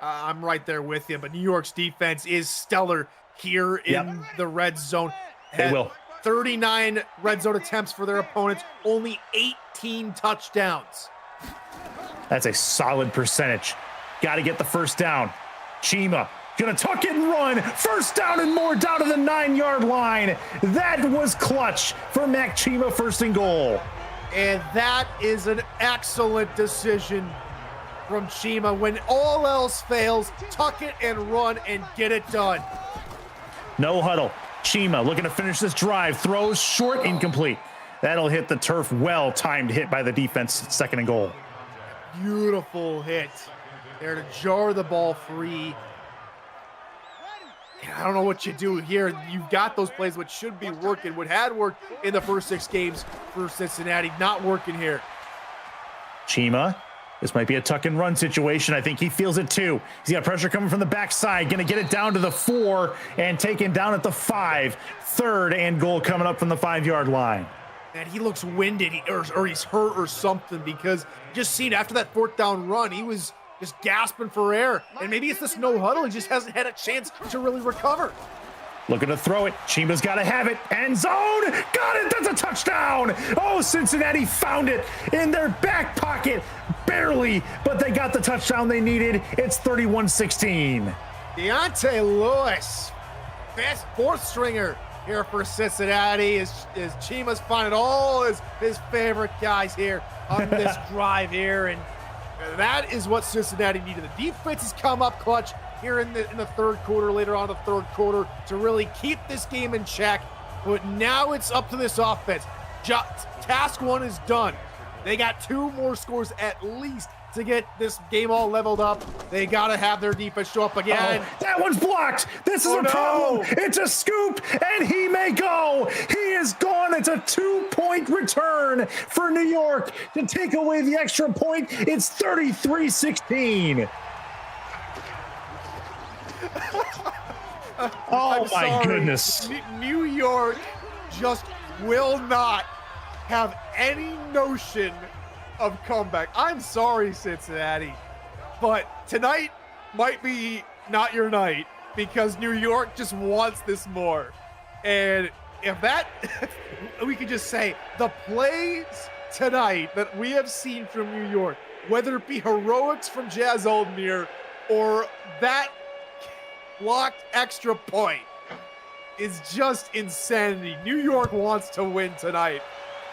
I'm right there with you, but New York's defense is stellar here in the red zone. They will. 39 red zone attempts for their opponents, only 18 touchdowns. That's a solid percentage. Got to get the 1st down. Chima gonna tuck it and run. 1st down and more down to the 9-yard line. That was clutch for Mac Chima, 1st and goal. And that is an excellent decision from Chima. When all else fails, tuck it and run and get it done. No huddle. Chima looking to finish this drive. Throws short, incomplete. That'll hit the turf. Well-timed hit by the defense. 2nd and goal. beautiful hit there to jar the ball free. I don't know what you do here. You've got those plays which should be working, what had worked in the first 6 games for Cincinnati, not working here. Chima, this might be a tuck and run situation. I think he feels it too. He's got pressure coming from the backside, going to get it down to the 4 and taken down at the 5. 3rd and goal coming up from the 5-yard line. And he looks winded or he's hurt or something, because just seen after that 4th down run, he was just gasping for air. And maybe it's this no huddle. He just hasn't had a chance to really recover. Looking to throw it. Chima's got to have it. End zone. Got it. That's a touchdown. Oh, Cincinnati found it in their back pocket. Barely, but they got the touchdown they needed. It's 31-16. Deontay Lewis, best 4th stringer here for Cincinnati, is Chima's finding all his favorite guys here on this drive here, and that is what Cincinnati needed. The defense has come up clutch here in the 3rd quarter, later on the 3rd quarter, to really keep this game in check. But now it's up to this offense. Task 1 is done. They got 2 more scores at least to get this game all leveled up. They got to have their defense show up again. Oh, that one's blocked. This is a problem. It's a scoop, and he may go. He is gone. It's a 2-point return for New York to take away the extra point. It's 33-16. Oh, my goodness. New York just will not have any notion of comeback. I'm sorry, Cincinnati, but tonight might be not your night, because New York just wants this more. And if that, we could just say the plays tonight that we have seen from New York, whether it be heroics from Jazz Oldmere or that blocked extra point, is just insanity. New York wants to win tonight.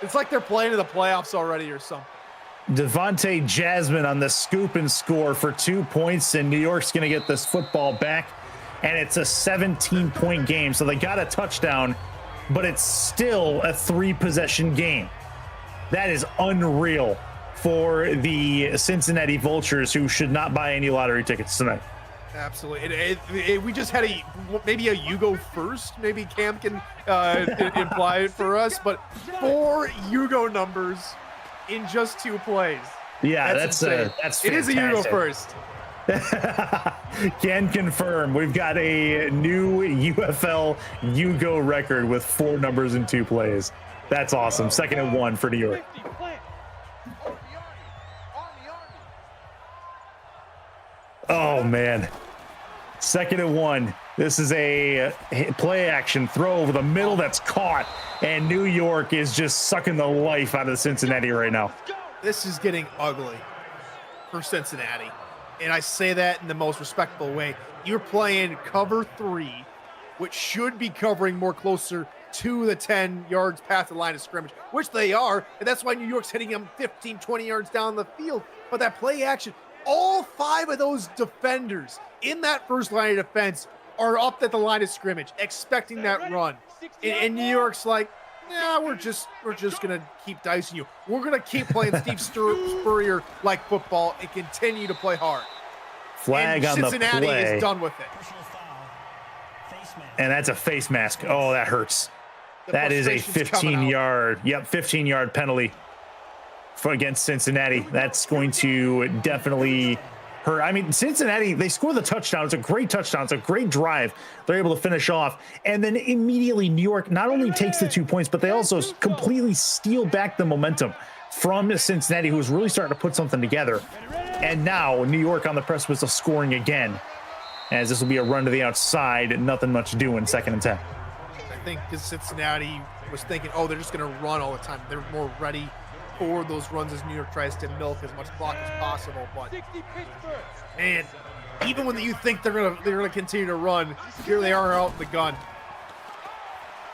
It's like they're playing in the playoffs already or something. Devontae Jasmine on the scoop and score for 2 points, and New York's going to get this football back, and it's a 17-point game. So they got a touchdown, but it's still a 3-possession game. That is unreal for the Cincinnati Vultures, who should not buy any lottery tickets tonight. Absolutely. We just had maybe a you go first. Maybe Cam can imply it for us, but 4 Yugo numbers in just 2 plays. Yeah, that's fantastic. It is a Yugo first. Can confirm. We've got a new UFL Yugo record with 4 numbers in 2 plays. That's awesome. 2nd and 1 for New York. Oh, man. 2nd and 1. This is a play action throw over the middle that's caught, and New York is just sucking the life out of Cincinnati right now. This is getting ugly for Cincinnati, and I say that in the most respectful way. You're playing cover 3, which should be covering more closer to the 10 yards past the line of scrimmage, which they are, and that's why New York's hitting them 15, 20 yards down the field. But that play action, all 5 of those defenders in that first line of defense are up at the line of scrimmage, expecting that run. And New York's like, yeah, we're just gonna keep dicing you. We're gonna keep playing Steve Spurrier like football and continue to play hard. Flag on the play. Cincinnati is done with it. And that's a face mask. Oh, that hurts. That is a 15-yard. Yep, 15-yard penalty for against Cincinnati. That's going to definitely hurt. I mean, Cincinnati, they score the touchdown. It's a great touchdown. It's a great drive. They're able to finish off. And then immediately New York not only takes the 2 points, but they also completely steal back the momentum from Cincinnati, who was really starting to put something together. And now New York on the precipice of scoring again, as this will be a run to the outside. Nothing much doing, 2nd and 10. I think because Cincinnati was thinking, oh, they're just going to run all the time. They're more ready for those runs as New York tries to milk as much clock as possible. But and even when you think they're gonna continue to run, here they are out in the gun.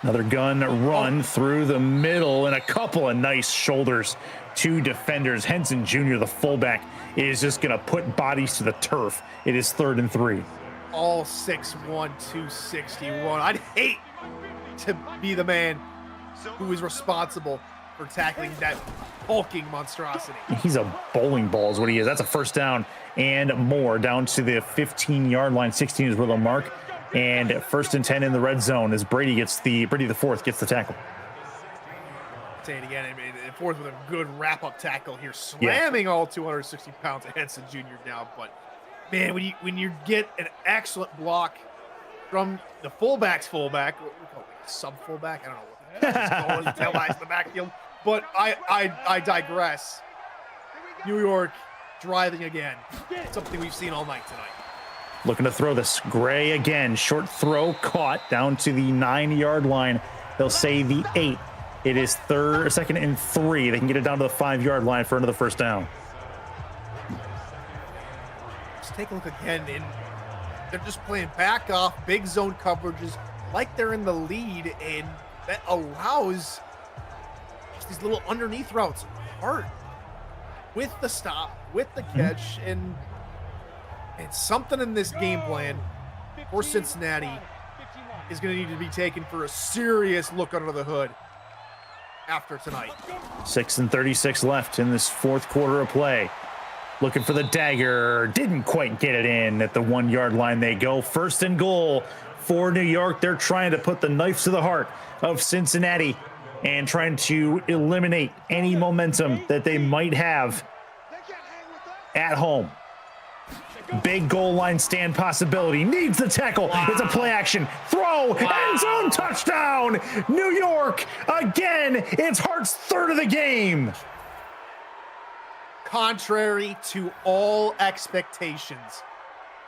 Another gun run through the middle, and a couple of nice shoulders. 2 defenders. Henson Jr., the fullback, is just going to put bodies to the turf. It is 3rd and 3. All 6'1", 261. I'd hate to be the man who is responsible for tackling that hulking monstrosity. He's a bowling ball is what he is. That's a first down and more down to the 15-yard line. 16 is where they'll mark. And 1st and 10 in the red zone as Brady the fourth gets the tackle. Say it again. I mean, fourth with a good wrap-up tackle here, slamming all 260 pounds of Henson Jr. down. But man, when you get an excellent block from the fullback's fullback, what we call it, like a sub-fullback, I don't know what the hell it's called, tail in the backfield. But I digress. New York driving again. Something we've seen all night tonight. Looking to throw this. Gray again. Short throw caught down to the 9-yard line. They'll say the 8. It is 2nd and 3. They can get it down to the 5-yard line for another first down. Let's take a look again. And they're just playing back off, big zone coverages, like they're in the lead, and that allows just these little underneath routes. Hard with the stop, with the catch, and something in this game plan for Cincinnati is going to need to be taken for a serious look under the hood after tonight. 6:36 left in this fourth quarter of play. Looking for the dagger. Didn't quite get it in at the 1-yard line. They go 1st and goal for New York. They're trying to put the knife to the heart of Cincinnati and trying to eliminate any momentum that they might have at home. Big goal line stand possibility. Needs the tackle. Wow. It's a play action. Throw. Wow. End zone touchdown. New York again. It's Hart's 3rd of the game. Contrary to all expectations,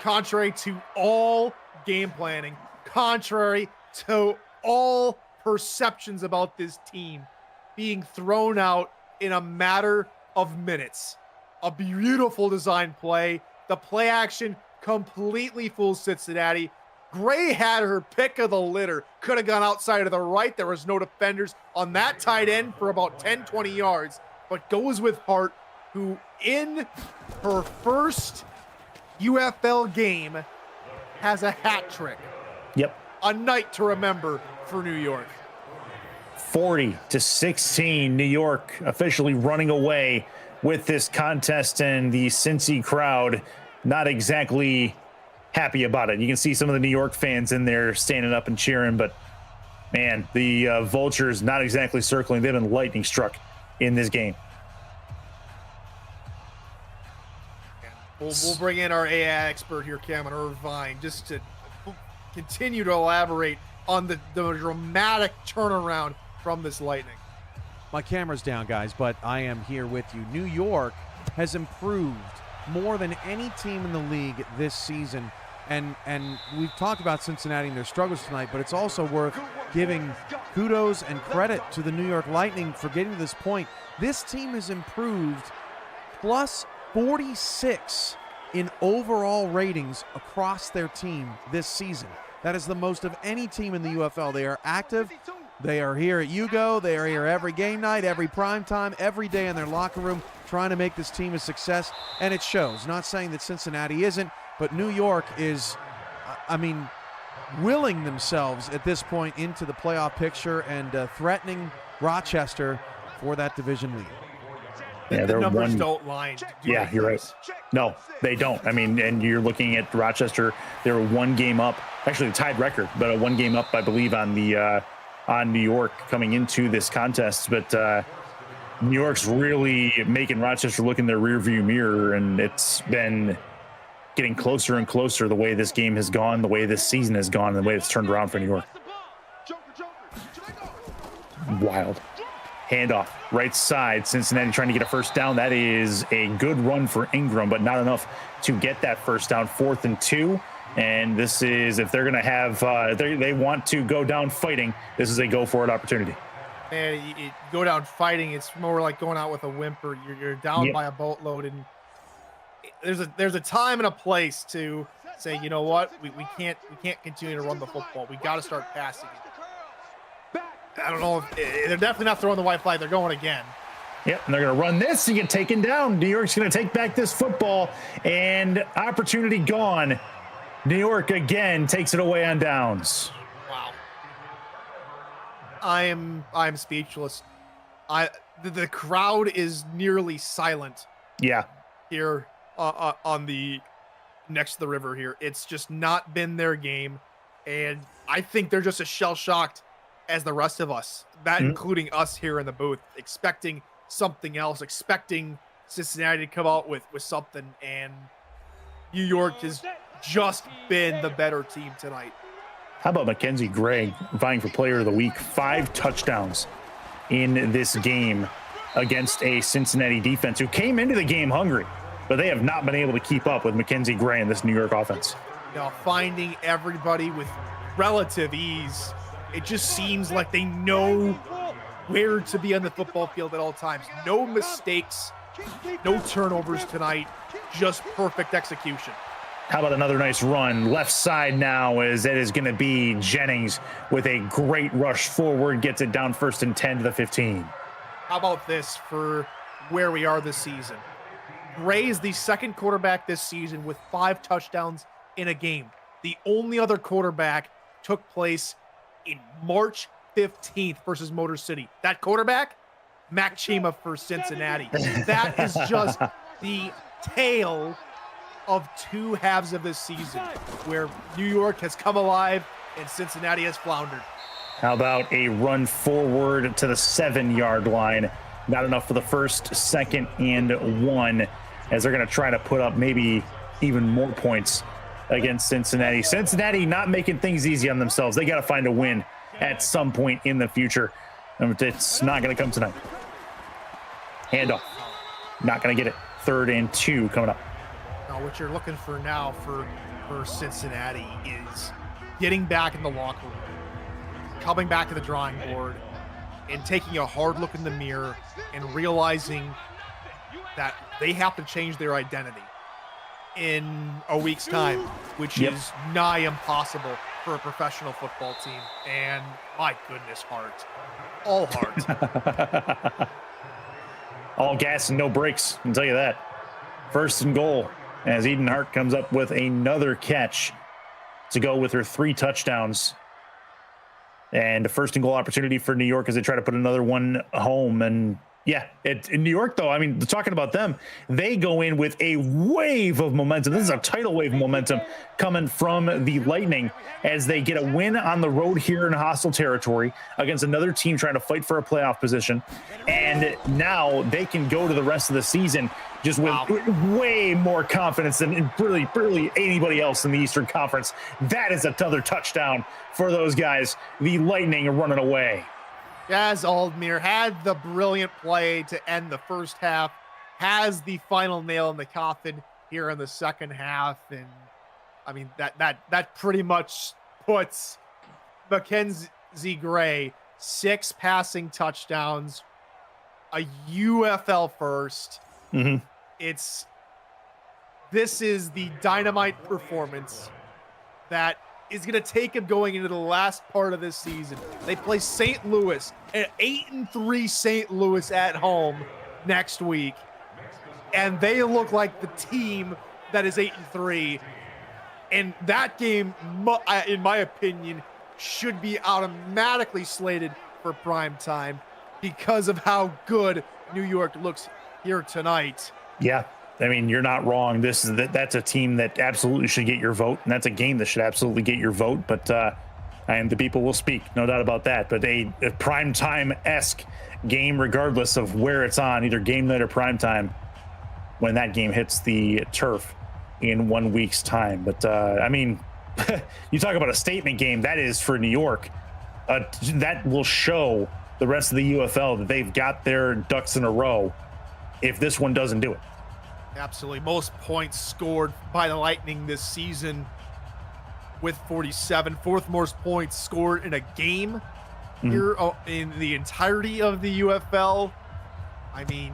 contrary to all game planning, contrary to all perceptions about this team being thrown out in a matter of minutes. A beautiful design play. The play action completely fools Cincinnati. Gray had her pick of the litter. Could have gone outside to the right. There was no defenders on that tight end for about 10, 20 yards, but goes with Hart, who in her first UFL game has a hat trick. Yep. A night to remember for New York. 40-16, New York officially running away with this contest, and the Cincy crowd not exactly happy about it. You can see some of the New York fans in there standing up and cheering, but man, the Vultures not exactly circling. They've been lightning struck in this game. We'll bring in our AI expert here, Cameron Irvine, just to continue to elaborate on the dramatic turnaround from this Lightning. My camera's down, guys, but I am here with you. New York has improved more than any team in the league this season. And we've talked about Cincinnati and their struggles tonight, but it's also worth giving kudos and credit to the New York Lightning for getting to this point. This team has improved plus 46 in overall ratings across their team this season. That is the most of any team in the UFL. They are active. They are here at YOUGO. They are here every game night, every prime time, every day in their locker room, trying to make this team a success, and it shows. Not saying that Cincinnati isn't, but New York is, willing themselves at this point into the playoff picture and threatening Rochester for that division lead. Yeah, the numbers don't lie. Yeah, you're right. No, they don't. I mean, and you're looking at Rochester. They were 1 game up, actually tied record, but 1 game up, I believe, on the on New York coming into this contest. But New York's really making Rochester look in their rearview mirror, and it's been getting closer and closer the way this game has gone, the way this season has gone, and the way it's turned around for New York. Wild. Handoff, right side, Cincinnati trying to get a first down. That is a good run for Ingram, but not enough to get that first down. 4th and 2. And this is, if they're going to have, they want to go down fighting, this is a go-for-it opportunity. And you go down fighting, it's more like going out with a whimper. You're down by a boatload, and there's a time and a place to say, you know what, we can't continue to run the football. We got to start passing it. I don't know if they're definitely not throwing the white flag. They're going again. Yep, and they're going to run this and get taken down. New York's going to take back this football, and opportunity gone. New York again takes it away on downs. Wow. I'm speechless. The crowd is nearly silent Yeah. here on the next to the river here. It's just not been their game, and I think they're just as shell-shocked as the rest of us, that including us here in the booth, expecting something else, expecting Cincinnati to come out with something, and New York has just been the better team tonight. How about Mackenzie Gray vying for player of the week? 5 touchdowns in this game against a Cincinnati defense who came into the game hungry, but they have not been able to keep up with Mackenzie Gray and this New York offense. Finding everybody with relative ease. It just seems like they know where to be on the football field at all times. No mistakes, no turnovers tonight, just perfect execution. How about another nice run? Left side now as it is going to be Jennings with a great rush forward, gets it down 1st and 10 to the 15. How about this for where we are this season? Gray is the second quarterback this season with 5 touchdowns in a game. The only other quarterback took place in March 15th versus Motor City. That quarterback, Mac Chima for Cincinnati. That is just the tale of 2 halves of this season where New York has come alive and Cincinnati has floundered. How about a run forward to the 7-yard line? Not enough for the 1st, 2nd, and 1, as they're going to try to put up maybe even more points against Cincinnati. Cincinnati not making things easy on themselves. They got to find a win at some point in the future. It's not going to come tonight. Handoff. Not going to get it. 3rd and 2 coming up. Now, what you're looking for now for Cincinnati is getting back in the locker room, coming back to the drawing board, and taking a hard look in the mirror and realizing that they have to change their identity in a week's time, which is nigh impossible for a professional football team. And my goodness, heart. All heart. All gas and no brakes, I can tell you that. 1st and goal as Eden Hart comes up with another catch to go with her 3 touchdowns. And a 1st and goal opportunity for New York as they try to put another one home. And yeah, in New York, though, I mean, talking about them, they go in with a wave of momentum. This is a tidal wave of momentum coming from the Lightning as they get a win on the road here in hostile territory against another team trying to fight for a playoff position. And now they can go to the rest of the season just with way more confidence than really anybody else in the Eastern Conference. That is another touchdown for those guys. The Lightning are running away. Jazz Aldmir had the brilliant play to end the first half, has the final nail in the coffin here in the second half. And I mean, that pretty much puts Mackenzie Gray 6 passing touchdowns, a UFL first. This is the dynamite performance that is going to take him going into the last part of this season. They play St. Louis, an 8-3 St. Louis at home next week, and they look like the team that is 8-3. And that game, in my opinion, should be automatically slated for prime time because of how good New York looks here tonight. Yeah. I mean, you're not wrong. That's a team that absolutely should get your vote, and that's a game that should absolutely get your vote. But and the people will speak, no doubt about that. But a primetime-esque game, regardless of where it's on, either game night or primetime, when that game hits the turf in 1 week's time. But I mean, you talk about a statement game. That is for New York. That will show the rest of the UFL that they've got their ducks in a row if this one doesn't do it. Absolutely. Most points scored by the Lightning this season with 47. 4th most points scored in a game here in the entirety of the UFL. I mean,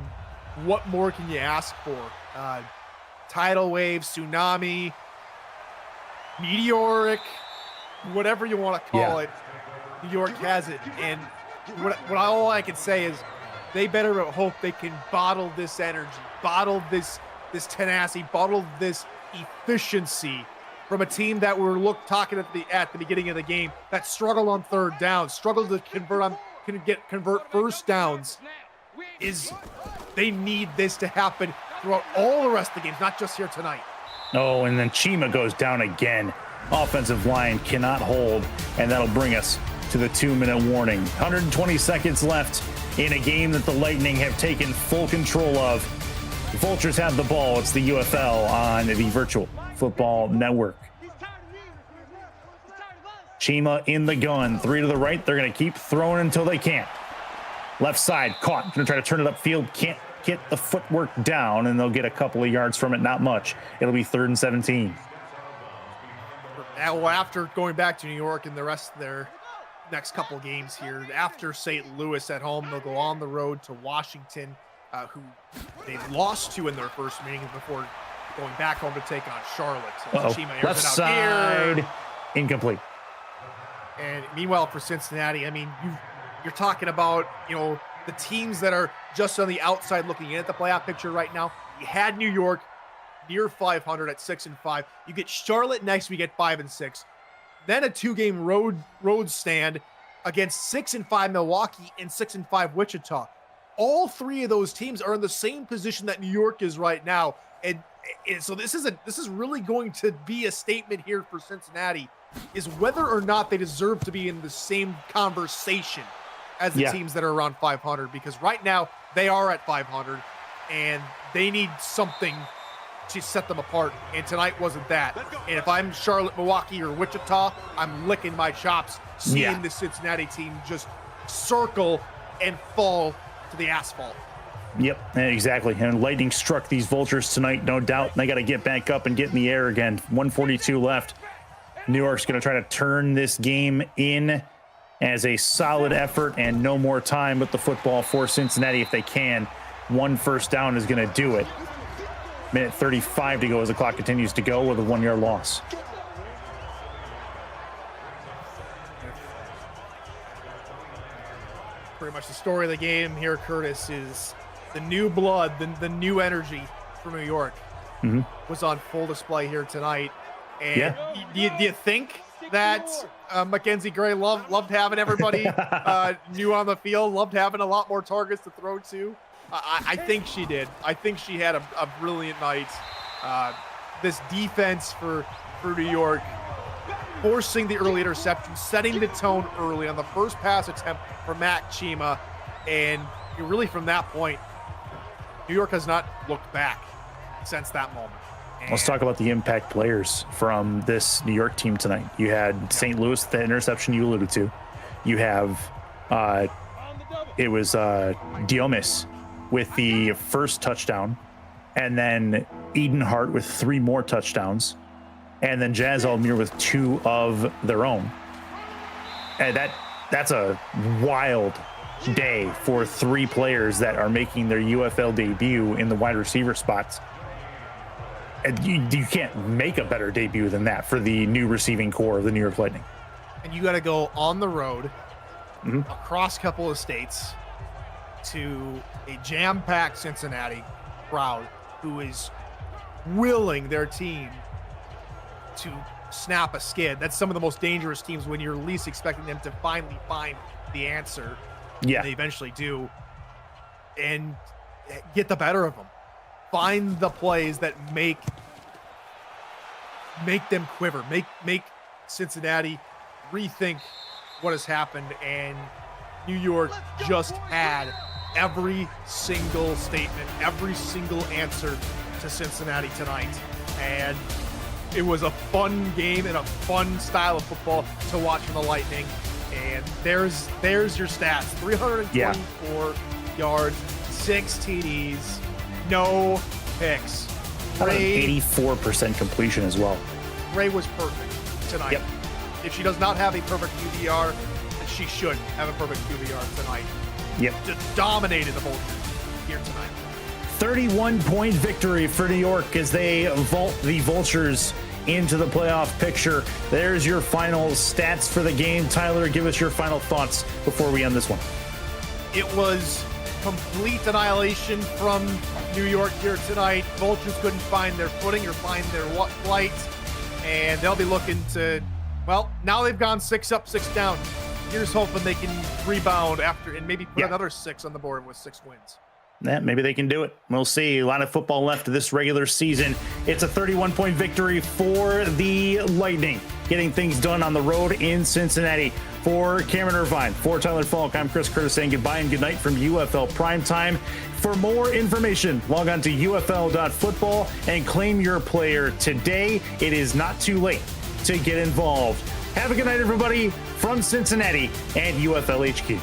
what more can you ask for? Tidal wave, tsunami, meteoric, whatever you want to call it. New York has it. And all I can say is they better hope they can bottle this energy, bottle this tenacity, bottle this efficiency from a team that we're talking at the beginning of the game that struggled on 3rd down, struggled to convert first downs, is they need this to happen throughout all the rest of the games, not just here tonight. Oh, and then Chima goes down again. Offensive line cannot hold, and that'll bring us to the 2-minute warning. 120 seconds left in a game that the Lightning have taken full control of. The Vultures have the ball. It's the UFL on the Virtual Football Network. Chima in the gun, 3 to the right. They're going to keep throwing until they can't. Left side, caught. Going to try to turn it upfield. Can't get the footwork down, and they'll get a couple of yards from it. Not much. It'll be 3rd and 17. Well, after going back to New York and the rest of their next couple games here, after St. Louis at home, they'll go on the road to Washington, who they lost to in their first meeting before going back home to take on Charlotte. So Chima airs left it out side, here. incomplete. And meanwhile, for Cincinnati, I mean, you're talking about, the teams that are just on the outside looking in at the playoff picture right now. You had New York near 500 at 6-5. You get Charlotte next week at 5-6. Then a 2-game road stand against 6-5 Milwaukee and 6-5 Wichita. All 3 of those teams are in the same position that New York is right now. And so this is really going to be a statement here for Cincinnati, is whether or not they deserve to be in the same conversation as the teams that are around 500, because right now they are at 500 and they need something to set them apart. And tonight wasn't that. And if I'm Charlotte, Milwaukee, or Wichita, I'm licking my chops seeing the Cincinnati team just circle and fall to the asphalt. Yep, exactly. And Lightning struck these Vultures tonight, no doubt. They got to get back up and get in the air again. 1:42 left. New York's going to try to turn this game in as a solid effort, and no more time with the football for Cincinnati if they can. 1 first down is going to do it. Minute 35 to go as the clock continues to go with a 1-yard loss. Pretty much the story of the game here, Curtis, is the new blood, the new energy from New York was on full display here tonight. And do you think that Mackenzie Gray loved having everybody new on the field, loved having a lot more targets to throw to? I think she did. I think she had a brilliant night. This defense for New York, forcing the early interception, setting the tone early on the first pass attempt for Matt Chima. And really from that point, New York has not looked back since that moment. And let's talk about the impact players from this New York team tonight. You had St. Louis, the interception you alluded to. You have, it was Diomis with the first touchdown, and then Eden Hart with 3 more touchdowns, and then Jazz Almir with 2 of their own. And that's a wild day for 3 players that are making their UFL debut in the wide receiver spots. And you can't make a better debut than that for the new receiving core of the New York Lightning. And you got to go on the road across a couple of states to a jam-packed Cincinnati crowd who is willing their team to snap a skid. That's some of the most dangerous teams when you're least expecting them to finally find the answer. Yeah. They eventually do. And get the better of them. Find the plays that make them quiver. Make Cincinnati rethink what has happened. And New York just had every single statement, every single answer to Cincinnati tonight. And it was a fun game and a fun style of football to watch from the Lightning. And there's your stats. 324 yards, 6 TDs, no picks. How about an 84% completion as well? Ray was perfect tonight. Yep. If she does not have a perfect QBR, then she should have a perfect QBR tonight. Yep. Just dominated the Vultures here tonight. 31-point victory for New York as they vault the Vultures into the playoff picture. There's your final stats for the game. Tyler, give us your final thoughts before we end this one. It was complete annihilation from New York here tonight. Vultures couldn't find their footing or find their flight, and they'll be looking to, well, now they've gone 6 up, 6 down. Here's hoping they can rebound after and maybe put Yeah. another 6 on the board with 6 wins. Yeah, maybe they can do it. We'll see. A lot of football left this regular season. It's a 31-point victory for the Lightning, getting things done on the road in Cincinnati. For Cameron Irvine, for Tyler Falk, I'm Chris Curtis saying goodbye and goodnight from UFL Primetime. For more information, log on to UFL.football and claim your player today. It is not too late to get involved. Have a good night, everybody, from Cincinnati and UFL HQ.